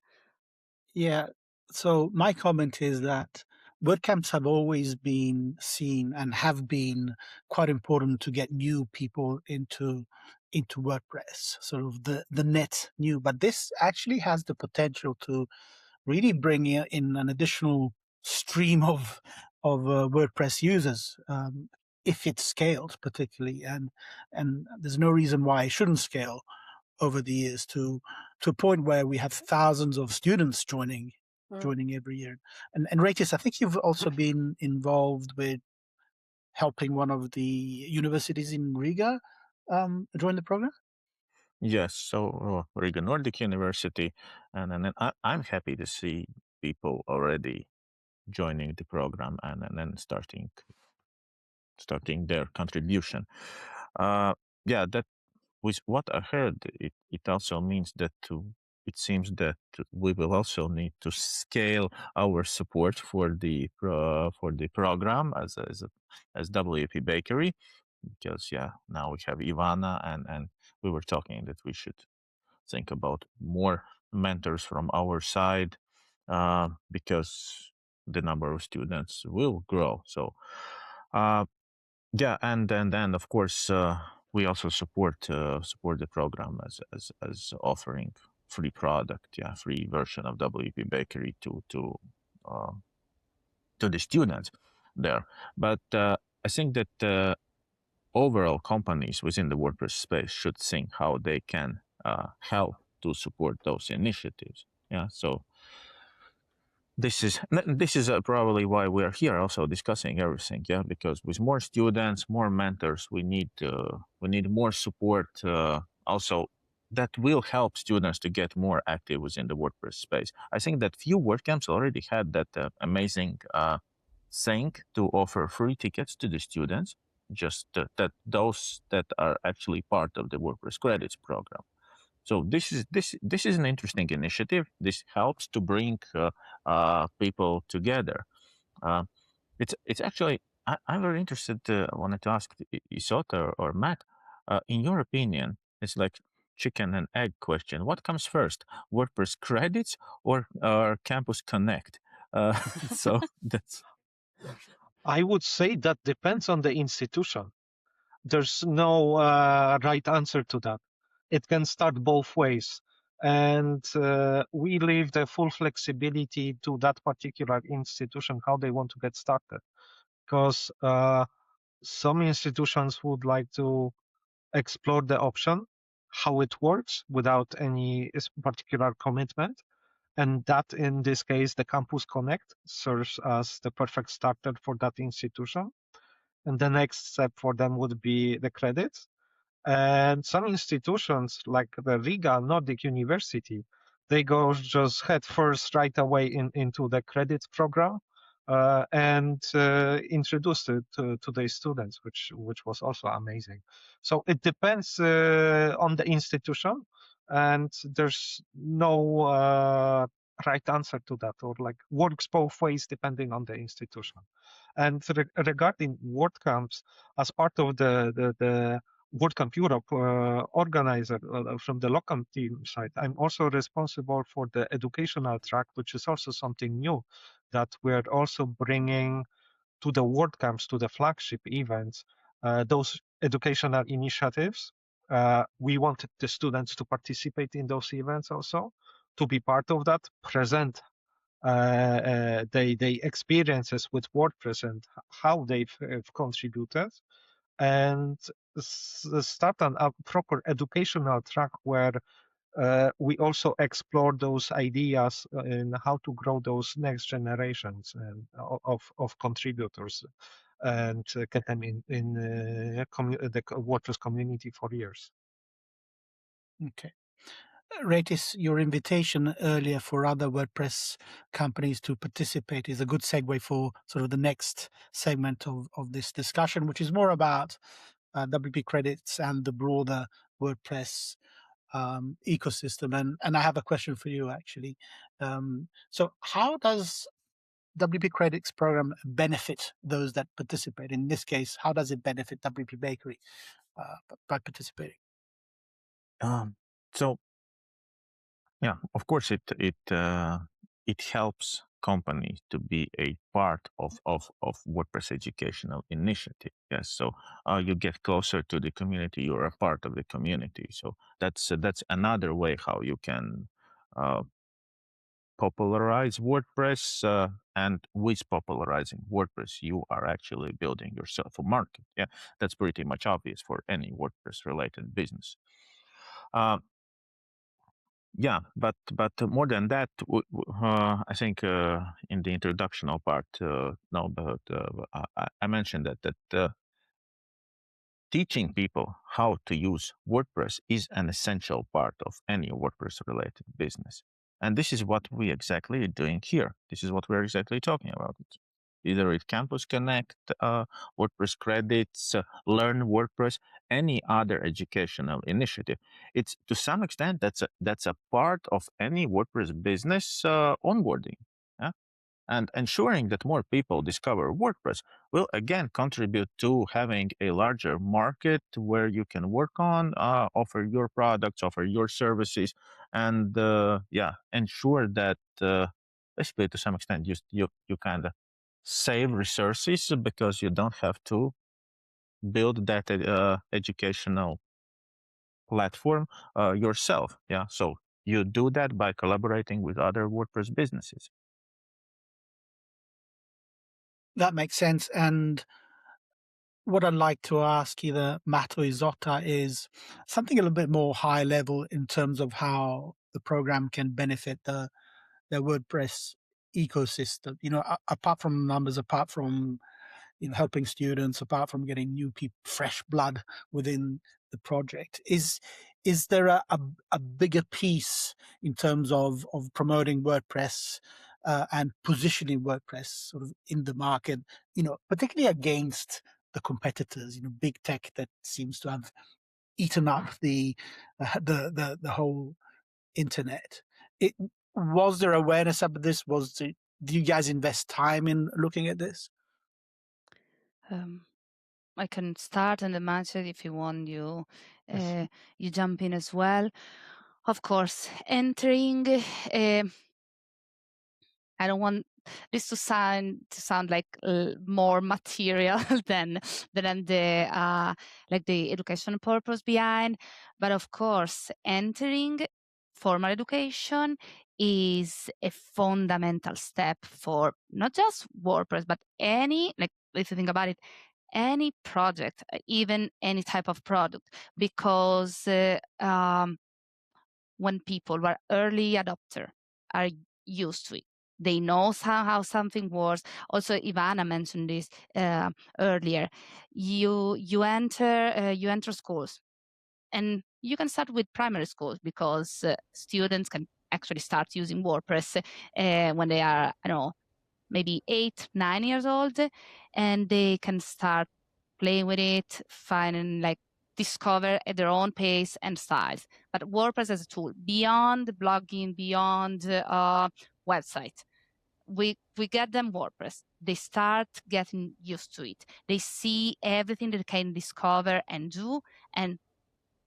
Yeah. So my comment is that WordCamps have always been seen and have been quite important to get new people into WordPress, sort of the net new. But this actually has the potential to really bring in an additional stream of WordPress users, if it's scaled particularly, and there's no reason why it shouldn't scale over the years to a point where we have thousands of students joining every year. And Ratis, I think you've also been involved with helping one of the universities in Riga join the program. Yes, so Riga Nordic University, and then I'm happy to see people already joining the program and then starting their contribution. Yeah, that with what I heard, it also means that it seems that we will also need to scale our support for the program as WPBakery, because now we have Ivana, and we were talking that we should think about more mentors from our side, because the number of students will grow. So Yeah, and of course we also support the program as offering free product, free version of WPBakery uh, to the students there. But I think that overall companies within the WordPress space should think how they can help to support those initiatives. Yeah, so this is probably why we are here also discussing everything. Yeah, because with more students, more mentors, we need more support. Also, that will help students to get more active within the WordPress space. I think that few WordCamps already had that amazing thing to offer free tickets to the students, just that those that are actually part of the WordPress credits program. So this is an interesting initiative. This helps to bring people together. Uh, it's actually I'm very interested. I wanted to ask Isotta or Matt, in your opinion, it's like chicken and egg question. What comes first, WordPress credits or Campus Connect? So that's I would say that depends on the institution. There's no right answer to that. It can start both ways. And we leave the full flexibility to that particular institution, how they want to get started. Because some institutions would like to explore the option, how it works without any particular commitment. And that, in this case, the Campus Connect serves as the perfect starter for that institution. And the next step for them would be the credits. And some institutions like the Riga Nordic University, they go just head first right away into the credits program and introduce it to the students, which was also amazing. So it depends on the institution, and there's no right answer to that, or like works both ways depending on the institution. And regarding WordCamps, as part of the WordCamp Europe organizer from the local team side, I'm also responsible for the educational track, which is also something new that we're also bringing to the WordCamps, to the flagship events, those educational initiatives. We wanted the students to participate in those events also, to be part of that, present they experiences with WordPress and how they've contributed, and start a proper educational track where we also explore those ideas in how to grow those next generations and of contributors and get them in the WordPress community for years. Okay. Ratis, your invitation earlier for other WordPress companies to participate is a good segue for sort of the next segment of this discussion, which is more about WP credits and the broader WordPress ecosystem. And I have a question for you, actually. So how does WP Credits program benefit those that participate? In this case, how does it benefit WP Bakery by participating? so yeah, of course it helps companies to be a part of WordPress educational initiative. Yes, so you get closer to the community. You're a part of the community. So that's another way how you can popularize WordPress. And with popularizing WordPress, you are actually building yourself a market. Yeah, that's pretty much obvious for any WordPress related business. Yeah, but more than that, I think in the introductional part, no, but I mentioned that teaching people how to use WordPress is an essential part of any WordPress-related business, and this is what we exactly doing here. This is what we're exactly talking about. Either it Campus Connect, WordPress credits, Learn WordPress, any other educational initiative. It's to some extent that's a part of any WordPress business onboarding. Yeah? And ensuring that more people discover WordPress will again contribute to having a larger market where you can work on, offer your products, offer your services, and ensure that basically to some extent you kind of save resources because you don't have to build that educational platform yourself. Yeah, so you do that by collaborating with other WordPress businesses. That makes sense. And what I'd like to ask either Matt or Isotta is something a little bit more high level in terms of how the program can benefit the WordPress ecosystem. Apart from numbers, apart from helping students, apart from getting new people, fresh blood within the project, is there a bigger piece in terms of promoting WordPress and positioning WordPress sort of in the market, particularly against the competitors, big tech that seems to have eaten up the whole internet. Was there awareness about this? Do you guys invest time in looking at this? I can start, and then Maciej, if you want, you jump in as well. Of course, entering. I don't want this to sound like more material than the like the education purpose behind. But of course, entering formal education is a fundamental step for not just WordPress, but any, like, if you think about it, any project, even any type of product, because when people who are early adopter are used to it, they know how something works. Also, Ivana mentioned this earlier. You enter schools, and you can start with primary schools because students can actually start using WordPress when they are, I don't know, maybe 8, 9 years old, and they can start playing with it, finding, like, discover at their own pace and size. But WordPress as a tool, beyond blogging, beyond website, we get them WordPress. They start getting used to it. They see everything that they can discover and do, and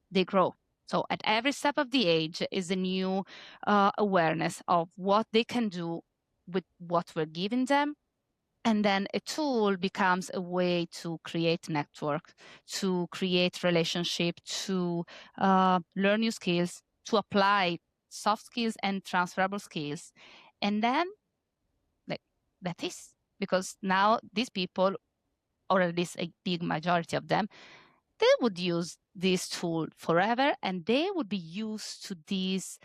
they grow. So at every step of the age is a new awareness of what they can do with what we're giving them. And then a tool becomes a way to create network, to create relationship, to learn new skills, to apply soft skills and transferable skills. And then, like, that is because now these people, or at least a big majority of them, they would use this tool forever, and they would be used to this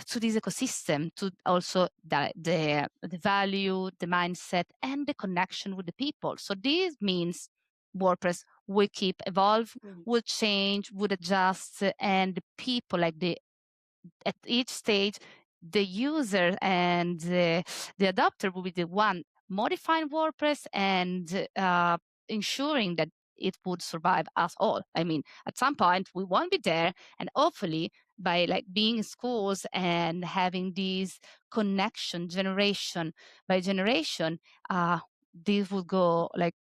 ecosystem, to also the value, the mindset, and the connection with the people. So this means WordPress will keep evolve, will change, would adjust, and the people, like, at each stage, the user and the adopter will be the one modifying WordPress and ensuring that it would survive us all. I mean, at some point we won't be there, and hopefully by, like, being in schools and having this connection generation by generation, this will go like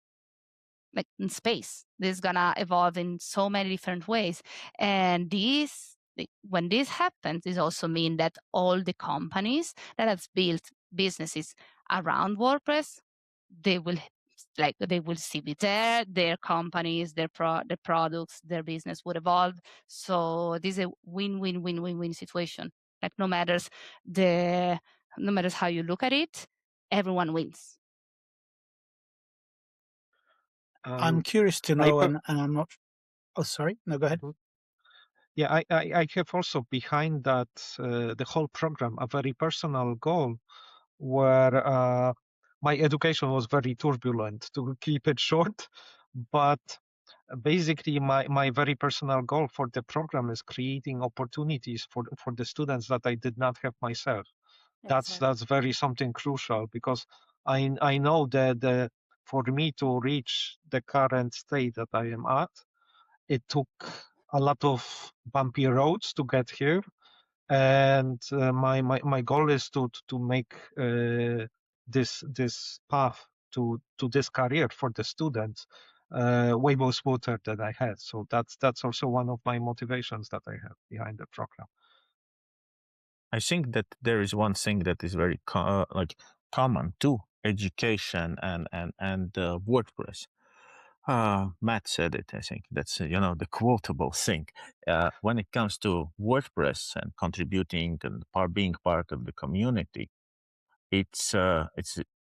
in space. This is gonna evolve in so many different ways, and when this happens, this also mean that all the companies that have built businesses around WordPress, they will see it there. Their companies, their products, their business would evolve. So this is a win-win situation. Like, no matters how you look at it, everyone wins. I'm curious to know, and I'm not. Oh, sorry. No, go ahead. Yeah, I have also behind that the whole program a very personal goal, where my education was very turbulent, to keep it short. But basically, my very personal goal for the program is creating opportunities for the students that I did not have myself. That's very something crucial, because I know that for me to reach the current state that I am at, it took a lot of bumpy roads to get here, and my goal is to make this path to this career for the students way more smoother than I had. So that's also one of my motivations that I have behind the program. I think that there is one thing that is very common to education and WordPress. Matt said it. I think that's the quotable thing. When it comes to WordPress and contributing and being part of the community, it's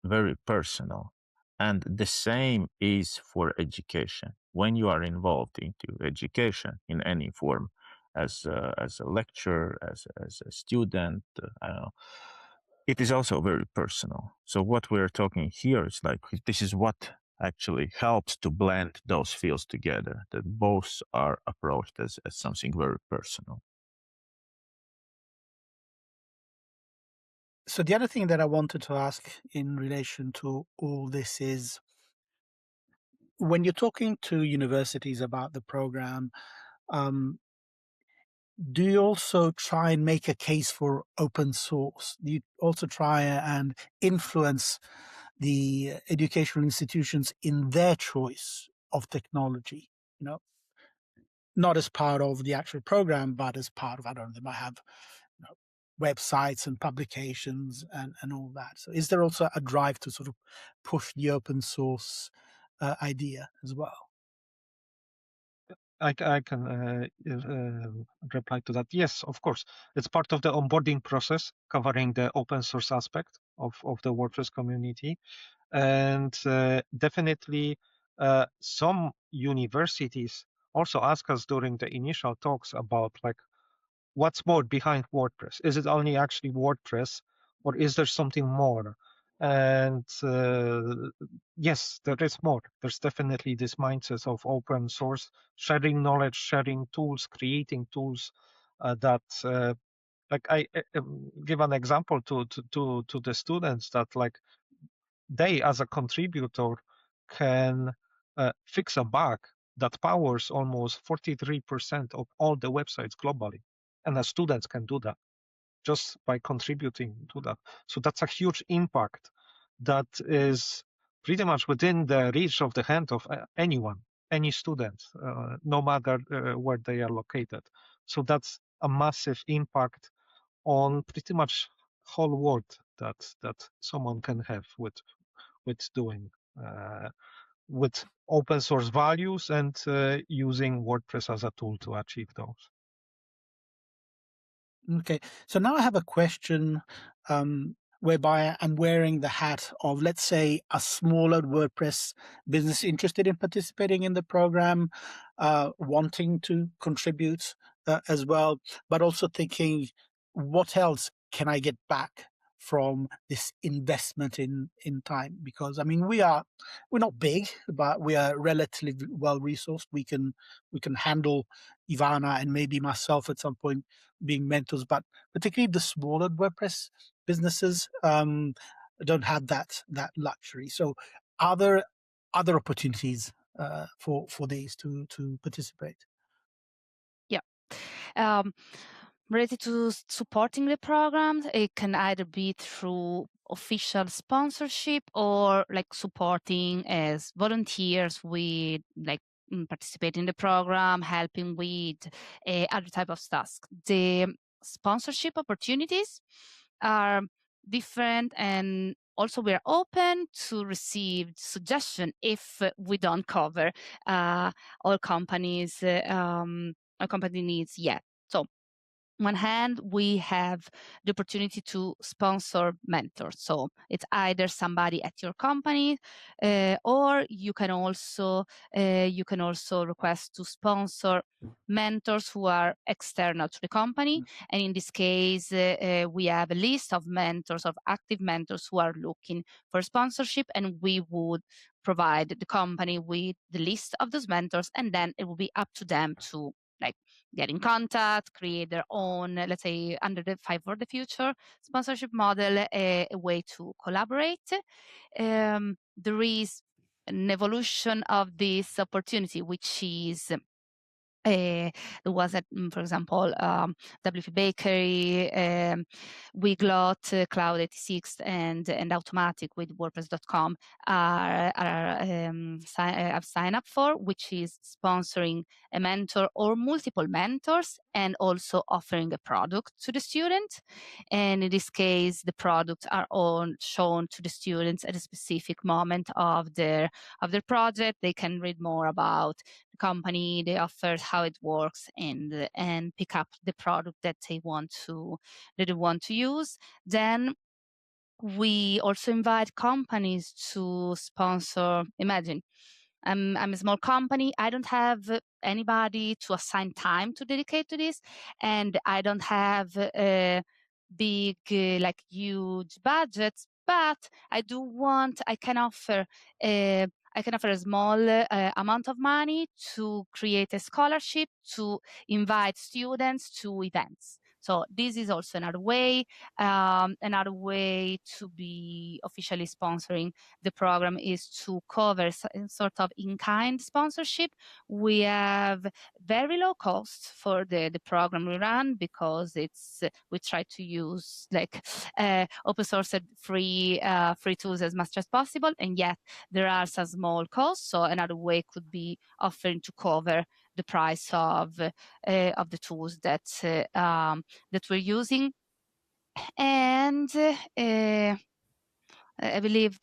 very personal, and the same is for education. When you are involved into education in any form, as a lecturer, as a student, I don't know, it is also very personal. So what we're talking here is like this is what actually helps to blend those fields together, that both are approached as something very personal. So the other thing that I wanted to ask in relation to all this is, when you're talking to universities about the program, do you also try and make a case for open source? Do you also try and influence the educational institutions in their choice of technology? Not as part of the actual program, but as part of, I don't know, they might have websites and publications and all that. So is there also a drive to sort of push the open source idea as well? I can reply to that. Yes, of course. It's part of the onboarding process covering the open source aspect of the WordPress community. And definitely some universities also ask us during the initial talks about like, what's more behind WordPress? Is it only actually WordPress, or is there something more? And yes, there is more. There's definitely this mindset of open source, sharing knowledge, sharing tools, creating tools that, like I give an example to the students that like they as a contributor can fix a bug that powers almost 43% of all the websites globally. And the students can do that just by contributing to that. So that's a huge impact that is pretty much within the reach of the hand of anyone, any student, no matter where they are located. So that's a massive impact on pretty much whole world that someone can have with doing with open source values and using WordPress as a tool to achieve those. Okay, so now I have a question whereby I'm wearing the hat of, let's say, a smaller WordPress business interested in participating in the program, wanting to contribute as well, but also thinking, what else can I get back from this investment in time? Because I mean, we're not big, but we are relatively well resourced. We can handle Ivana and maybe myself at some point being mentors, but particularly the smaller WordPress businesses don't have that luxury. So are there other opportunities for these to participate? Yeah. Related to supporting the programs, it can either be through official sponsorship or like supporting as volunteers with like participate in the program, helping with other type of tasks. The sponsorship opportunities are different, and also we're open to receive suggestion if we don't cover all companies our company needs yet. So one hand, we have the opportunity to sponsor mentors. So it's either somebody at your company, or you can also request to sponsor mentors who are external to the company. And in this case, we have a list of mentors, of active mentors who are looking for sponsorship, and we would provide the company with the list of those mentors, and then it will be up to them to like get in contact, create their own, let's say, under the Five for the Future sponsorship model, a way to collaborate. There is an evolution of this opportunity, which is There was, for example, WPBakery, Wiglot, Cloud 86, and Automatic with WordPress.com have signed up for, which is sponsoring a mentor or multiple mentors, and also offering a product to the student. And in this case, the products are all shown to the students at a specific moment of their project. They can read more about company, the offers, how it works, and pick up the product that they want to use. Then we also invite companies to sponsor. Imagine, I'm a small company. I don't have anybody to assign time to dedicate to this, and I don't have a big, like huge budgets. But I can offer a small amount of money to create a scholarship to invite students to events. So this is also another way to be officially sponsoring the program is to cover sort of in-kind sponsorship. We have very low costs for the program we run because we try to use like open source free tools as much as possible, and yet there are some small costs. So another way could be offering to cover the price of the tools that we're using. And I believe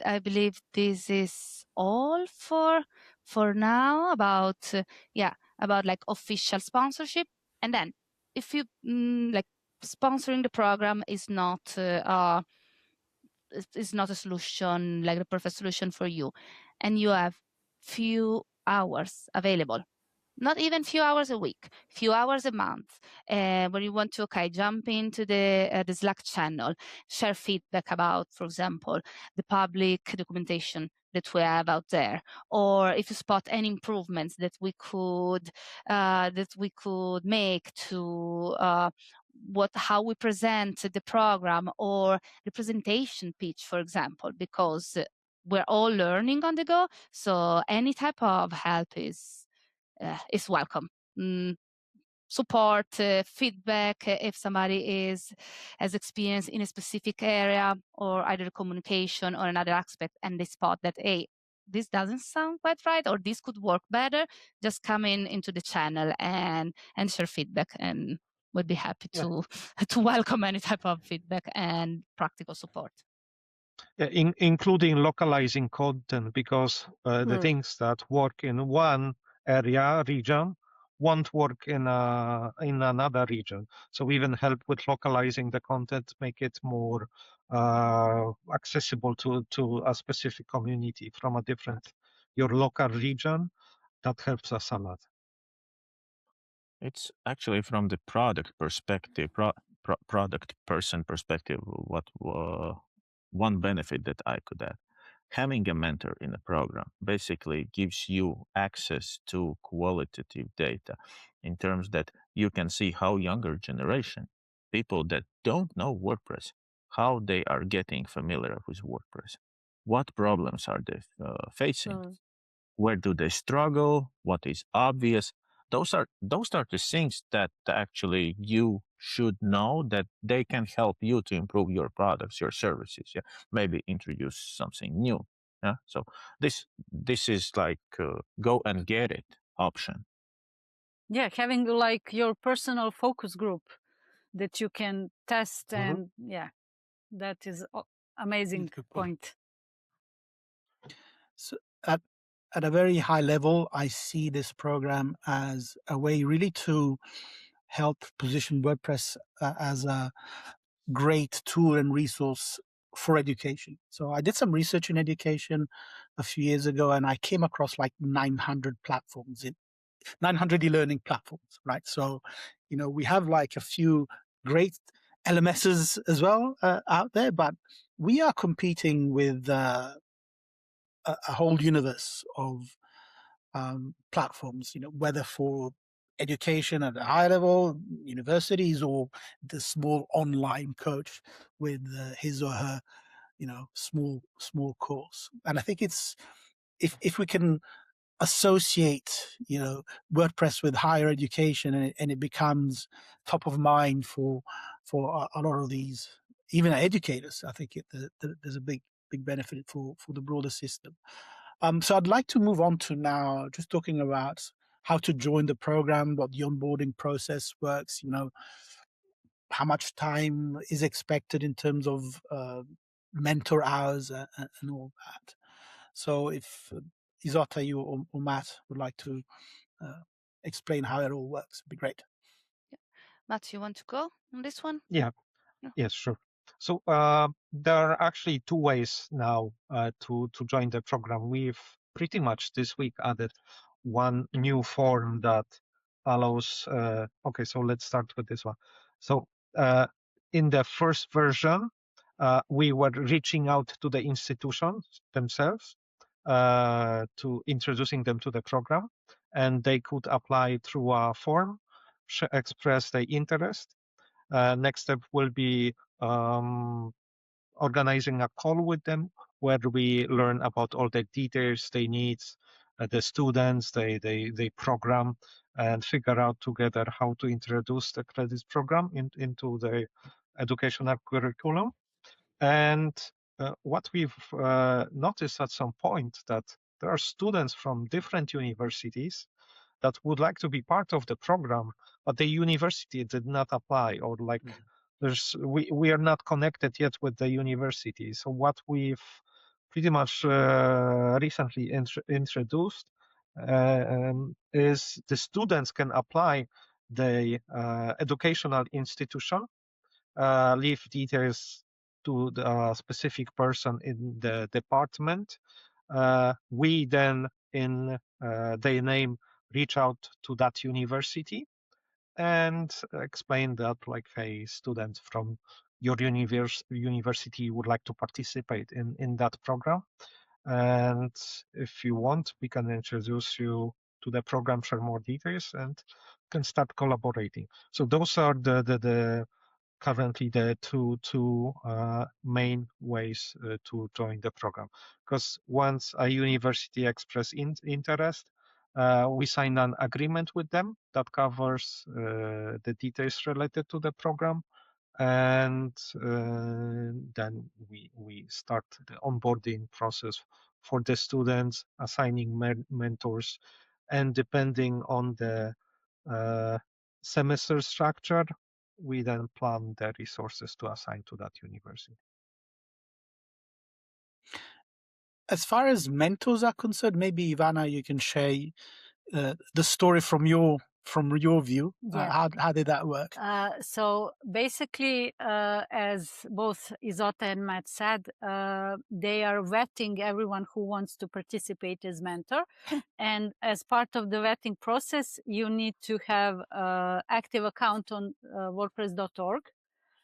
this is all for now about like official sponsorship. And then if you like, sponsoring the program is not a solution, like the perfect solution for you, and you have few hours available, not even few hours a week, few hours a month, where you want to jump into the Slack channel, share feedback about, for example, the public documentation that we have out there, or if you spot any improvements that we could make to how we present the program, or the presentation pitch, for example, because we're all learning on the go. So any type of help is welcome. Support, feedback, if somebody has experience in a specific area, or either communication or another aspect, and they spot that, hey, this doesn't sound quite right, or this could work better, just come into the channel and share feedback, and we'd be happy to welcome any type of feedback and practical support. Including localizing content, because the things that work in one region won't work in another region. So we even help with localizing the content, make it more accessible to a specific community from your local region. That helps us a lot. It's actually from the product perspective, product person perspective, what one benefit that I could add. Having a mentor in a program basically gives you access to qualitative data in terms that you can see how younger generation, people that don't know WordPress, how they are getting familiar with WordPress. What problems are they facing? Where do they struggle? What is obvious? Those are the things that actually you should know, that they can help you to improve your products, your services. Yeah, maybe introduce something new. Yeah, so this is like go and get it option. Yeah, having like your personal focus group that you can test, and that is amazing point. So at a very high level, I see this program as a way really to help position WordPress as a great tool and resource for education. So I did some research in education a few years ago, and I came across like 900 platforms, 900 e-learning platforms, right? So, we have like a few great LMSs as well out there, but we are competing with a whole universe of platforms, whether for education at a high level, universities, or the small online coach with his or her, small course. And I think it's if we can associate, WordPress with higher education, and it becomes top of mind for a lot of these, even educators. I think there's a big benefit for the broader system. So I'd like to move on to now just talking about how to join the program, what the onboarding process works, how much time is expected in terms of mentor hours and all that. So if Isotta, you or Matt would like to explain how it all works, it'd be great. Matt, you want to go on this one? Yeah. No. Yes, sure. So there are actually two ways now to join the program. We've pretty much this week added one new form that allows. Okay, so let's start with this one. So in the first version, we were reaching out to the institutions themselves to introducing them to the program, and they could apply through a form, express their interest. Next step will be organizing a call with them where we learn about all the details they need, the students, they program, and figure out together how to introduce the credits program into the educational curriculum. And what we've noticed at some point that there are students from different universities that would like to be part of the program, but the university did not apply, or like we are not connected yet with the university. So what we've pretty much recently introduced is the students can apply the educational institution, leave details to the specific person in the department. We then, in their name, reach out to that university and explain that, like, hey, students from your university would like to participate in that program. And if you want, we can introduce you to the program, share more details, and can start collaborating. So those are the currently the two main ways to join the program. Because once a university express interest, we sign an agreement with them that covers the details related to the program, and then we start the onboarding process for the students, assigning mentors, and depending on the semester structure, we then plan the resources to assign to that university. As far as mentors are concerned, maybe Ivana, you can share the story from your view. Yeah. How did that work? So basically, as both Isotta and Matt said, they are vetting everyone who wants to participate as mentor. And as part of the vetting process, you need to have an active account on WordPress.org,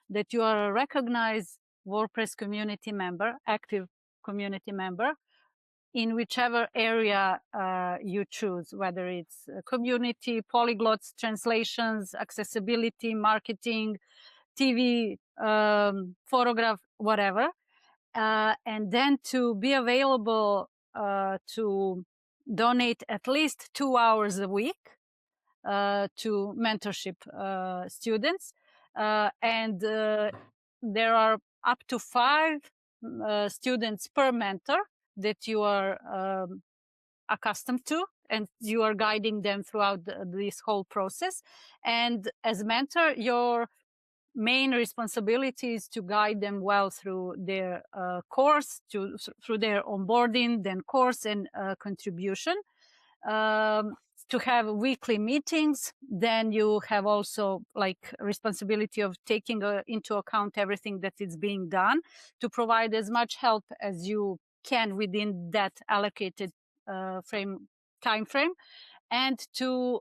that you are a recognized WordPress community member, active community member, in whichever area you choose, whether it's community, polyglots, translations, accessibility, marketing, TV, photograph, whatever. And then to be available to donate at least 2 hours a week to mentorship students. And there are up to 5 students per mentor that you are accustomed to, and you are guiding them throughout this whole process. And as mentor, your main responsibility is to guide them well through their course, through their onboarding, then course and contribution. To have weekly meetings, then you have also like responsibility of taking into account everything that is being done to provide as much help as you can within that allocated time frame, and to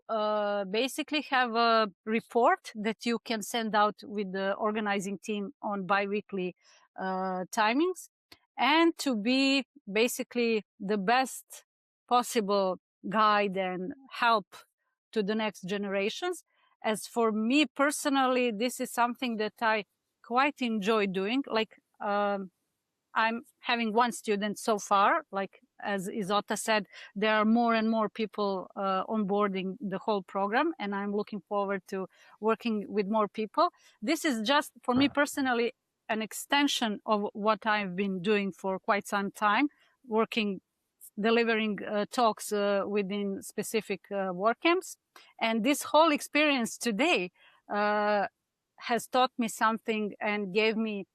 basically have a report that you can send out with the organizing team on bi-weekly timings, and to be basically the best possible guide and help to the next generations. As for me personally, this is something that I quite enjoy doing. Like I'm having one student so far, like as Isotta said, there are more and more people onboarding the whole program, and I'm looking forward to working with more people. This is just, for me personally, an extension of what I've been doing for quite some time, delivering talks within specific WordCamps. And this whole experience today has taught me something and gave me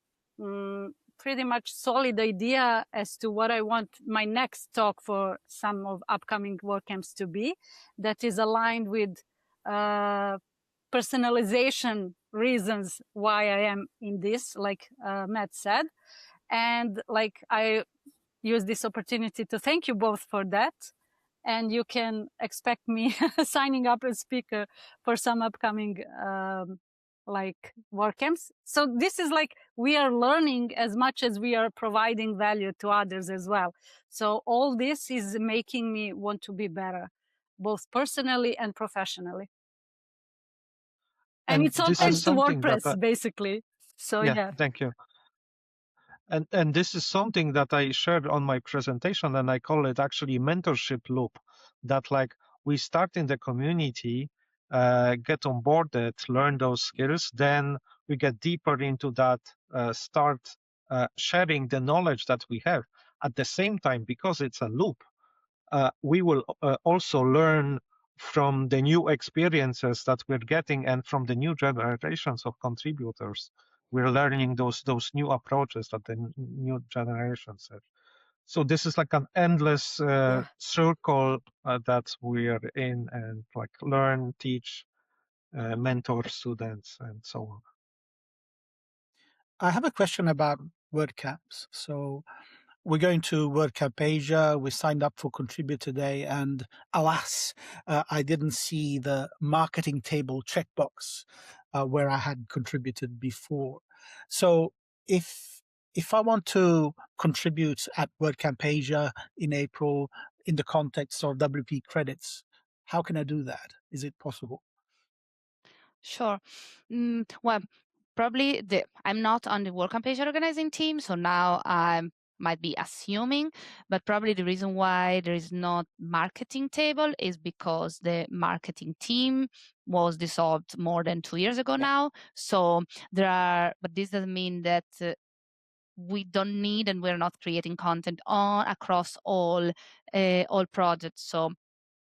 pretty much solid idea as to what I want my next talk for some of upcoming WordCamps to be, that is aligned with personalization reasons why I am in this, like Matt said. And like I use this opportunity to thank you both for that. And you can expect me signing up as speaker for some upcoming like WordCamps. So this is like, we are learning as much as we are providing value to others as well. So all this is making me want to be better, both personally and professionally. And it's all thanks to WordPress, basically. So yeah. Thank you. And this is something that I shared on my presentation, and I call it actually mentorship loop. That like we start in the community, get onboarded, learn those skills, then we get deeper into that, start sharing the knowledge that we have. At the same time, because it's a loop, we will also learn from the new experiences that we're getting and from the new generations of contributors. We're learning those new approaches that the new generations have. So this is like an endless circle that we're in, and like learn, teach, mentor students, and so on. I have a question about WordCamps. So we're going to WordCamp Asia. We signed up for Contributor Day, and alas, I didn't see the marketing table checkbox where I had contributed before. So if I want to contribute at WordCamp Asia in April in the context of WP credits, how can I do that? Is it possible? Sure. Well, probably I'm not on the WordCamp Asia organizing team, so now I might be assuming, but probably the reason why there is not marketing table is because the marketing team was dissolved more than 2 years ago now. So but this doesn't mean that we don't need, and we're not creating content across all projects. So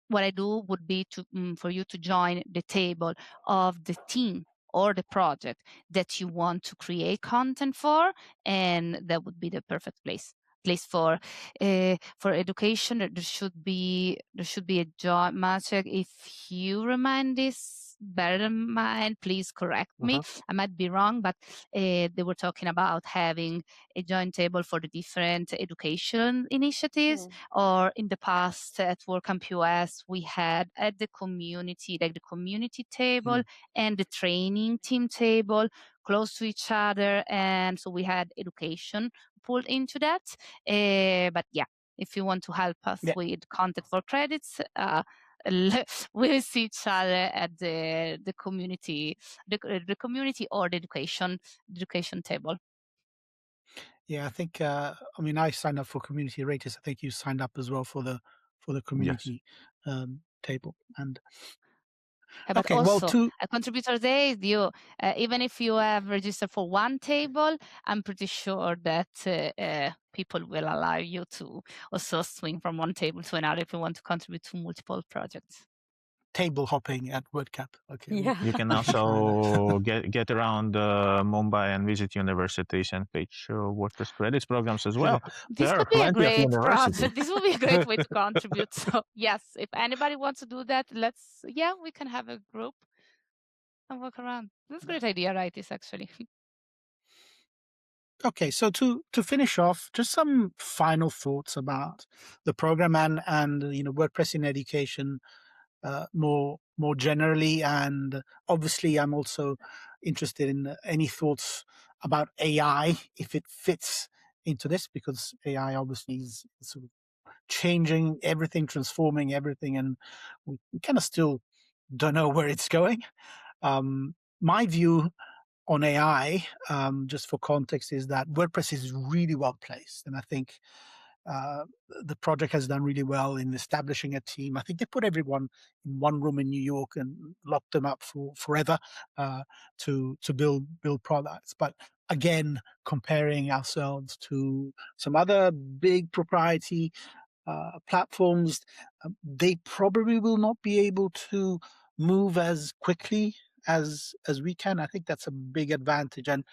what I do would be for you to join the table of the team or the project that you want to create content for, and that would be the perfect place for education. There should be a job. Maciej, if you remind this better than mine, please correct me. I might be wrong, but they were talking about having a joint table for the different education initiatives. Or in the past at WordCamp US, we had at the community, like the community table and the training team table close to each other. And so we had education pulled into that. But yeah, if you want to help us with content for credits, we'll see each other at the community, the community or the education table. Yeah, I think. I mean, I signed up for Community Raters. I think you signed up as well for the community table. And but okay, also, well, a contributor day, even if you have registered for one table, I'm pretty sure that people will allow you to also swing from one table to another if you want to contribute to multiple projects. Table hopping at WordCamp. Okay. Yeah. You can also get around Mumbai and visit universities and pitch WordPress credits programs as well. This could be a great project. This would be a great way to contribute. So yes, if anybody wants to do that, we can have a group and walk around. That's a great idea, right? This actually. Okay, so to finish off, just some final thoughts about the program and WordPress in education more generally, and obviously I'm also interested in any thoughts about AI, if it fits into this, because AI obviously is sort of changing everything, transforming everything, and we kind of still don't know where it's going. My view on AI, just for context, is that WordPress is really well placed, and I think the project has done really well in establishing a team. I think they put everyone in one room in New York and locked them up for forever to build products. But again, comparing ourselves to some other big proprietary platforms, they probably will not be able to move as quickly as we can. I think that's a big advantage, and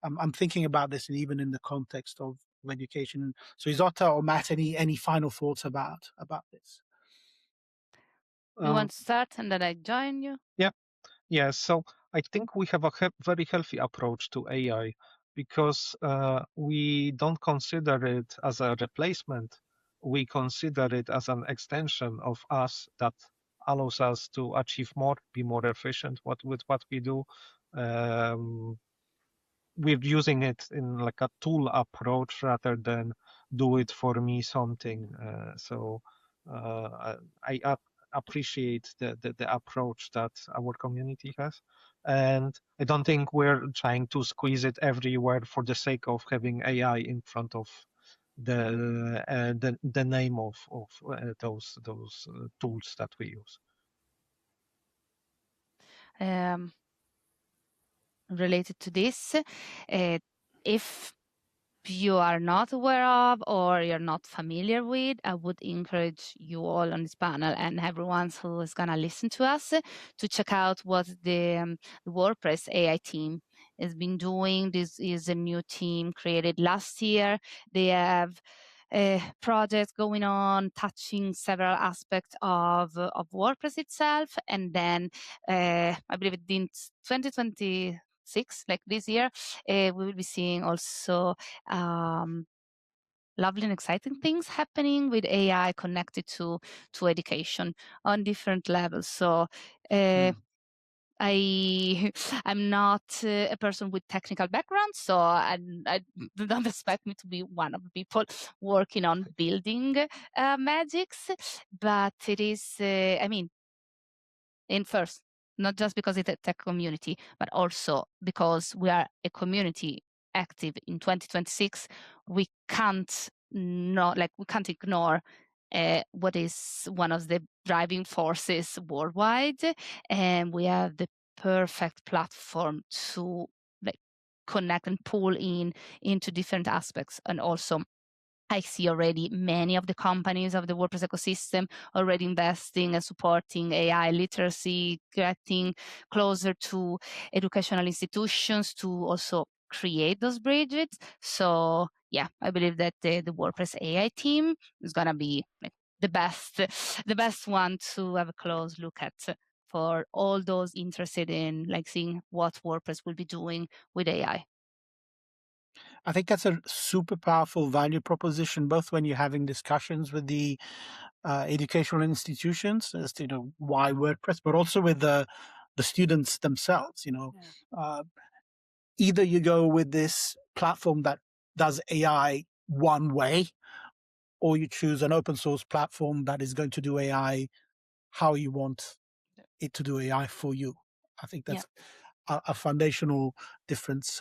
I'm thinking about this even in the context of education. So, Isotta or Matt, any final thoughts about this? You want to start and then I join you? Yeah, so I think we have a very healthy approach to AI because we don't consider it as a replacement. We consider it as an extension of us that allows us to achieve more, be more efficient with what we do. We're using it in like a tool approach rather than do it for me something. I appreciate the approach that our community has, and I don't think we're trying to squeeze it everywhere for the sake of having AI in front of the name of those tools that we use. Related to this, if you are not aware of or you're not familiar with, I would encourage you all on this panel and everyone who is going to listen to us to check out what the WordPress AI team has been doing. This is a new team created last year. They have projects going on touching several aspects of WordPress itself, and then I believe in 2026, like this year, we will be seeing also lovely and exciting things happening with AI connected to education on different levels. So I'm not a person with technical background, so I don't expect me to be one of the people working on building magics, but it is, I mean, in first, not just because it's a tech community, but also because we are a community active in 2026. We can't ignore what is one of the driving forces worldwide, and we have the perfect platform to connect and pull into different aspects. And also I see already many of the companies of the WordPress ecosystem already investing and supporting AI literacy, getting closer to educational institutions to also create those bridges. So yeah, I believe that the WordPress AI team is gonna be the best one to have a close look at for all those interested in seeing what WordPress will be doing with AI. I think that's a super powerful value proposition, both when you're having discussions with the educational institutions as to why WordPress, but also with the students themselves. Either you go with this platform that does AI one way, or you choose an open source platform that is going to do AI how you want it to do AI for you. I think that's a foundational difference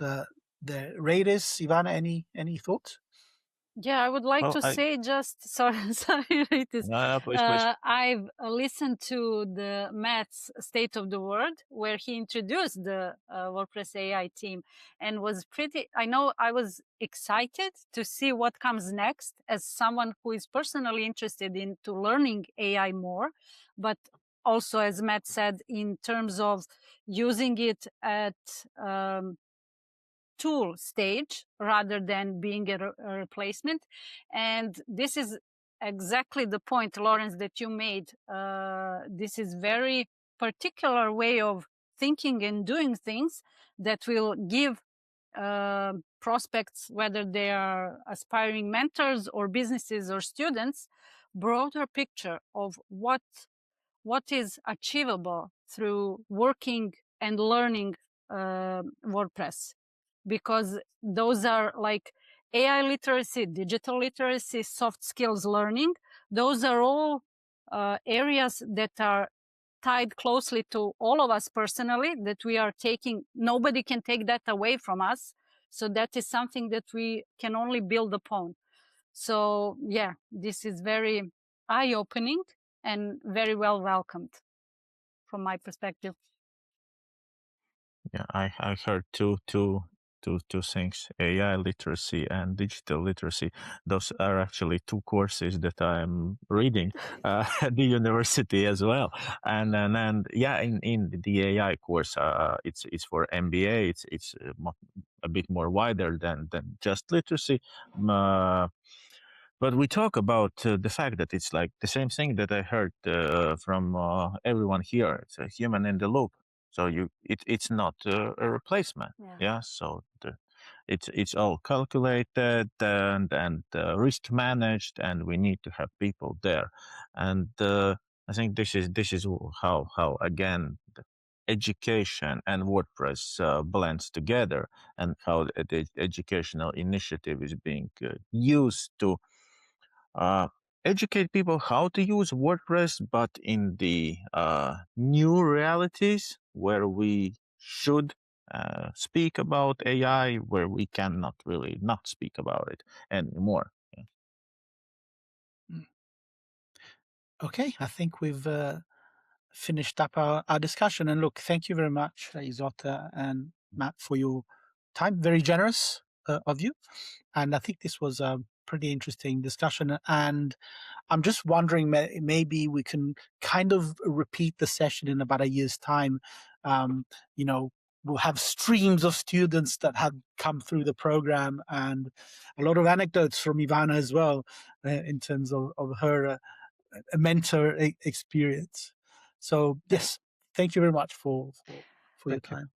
there. Radis, Ivana, any thoughts? Yeah, I would like to say just sorry, Ritis. Please. I've listened to the Matt's State of the World where he introduced the WordPress AI team and was I was excited to see what comes next as someone who is personally interested into learning AI more, but also, as Matt said, in terms of using it at tool stage rather than being a replacement. And this is exactly the point, Lawrence, that you made. This is very particular way of thinking and doing things that will give prospects, whether they are aspiring mentors or businesses or students, broader picture of what is achievable through working and learning WordPress. Because those are like AI literacy, digital literacy, soft skills learning. Those are all areas that are tied closely to all of us personally, that we are taking. Nobody can take that away from us. So that is something that we can only build upon. So yeah, this is very eye-opening and very well welcomed from my perspective. Yeah, I heard two things: AI literacy and digital literacy. Those are actually two courses that I'm reading at the university as well. And yeah, in the AI course, it's for MBA. It's a bit more wider than just literacy. But we talk about the fact that it's like the same thing that I heard from everyone here. It's a human in the loop. So it's not a replacement. Yeah. So it's all calculated and risk managed, and we need to have people there. And I think this is how again the education and WordPress blends together, and how the educational initiative is being used to educate people how to use WordPress, but in the new realities where we should speak about AI, where we cannot really not speak about it anymore. Yeah. Okay, I think we've finished up our discussion. And look, thank you very much, Isotta and Matt, for your time. Very generous of you. And I think this was a pretty interesting discussion. And I'm just wondering, maybe we can kind of repeat the session in about a year's time. You know, we'll have streams of students that have come through the program, and a lot of anecdotes from Ivana as well, in terms of her mentor experience. So yes, thank you very much for your time.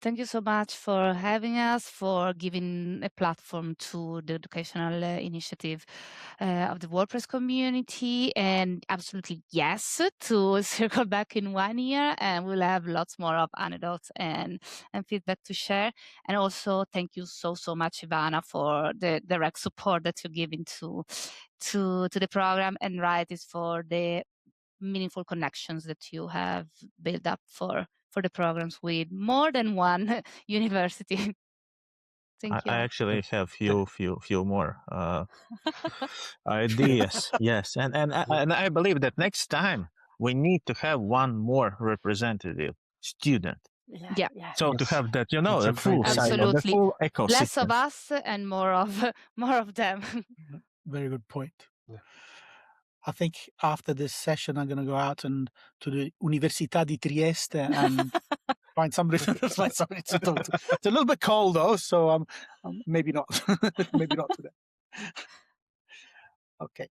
Thank you so much for having us, for giving a platform to the educational initiative of the WordPress community. And absolutely yes, to circle back in 1 year, and we'll have lots more of anecdotes and feedback to share. And also thank you so much, Ivana, for the direct support that you're giving to the program, and is for the meaningful connections that you have built up for the programs with more than one university. Thank you. I actually have few more ideas. Yes, and I believe that next time we need to have one more representative student. Yeah. So to have that, the full cycle, the Absolutely. full ecosystem. Less of us and more of them. Very good point. I think after this session, I'm going to go out and to the Università di Trieste and find somebody to talk to. It's a little bit cold though, so maybe not. Maybe not today. Okay.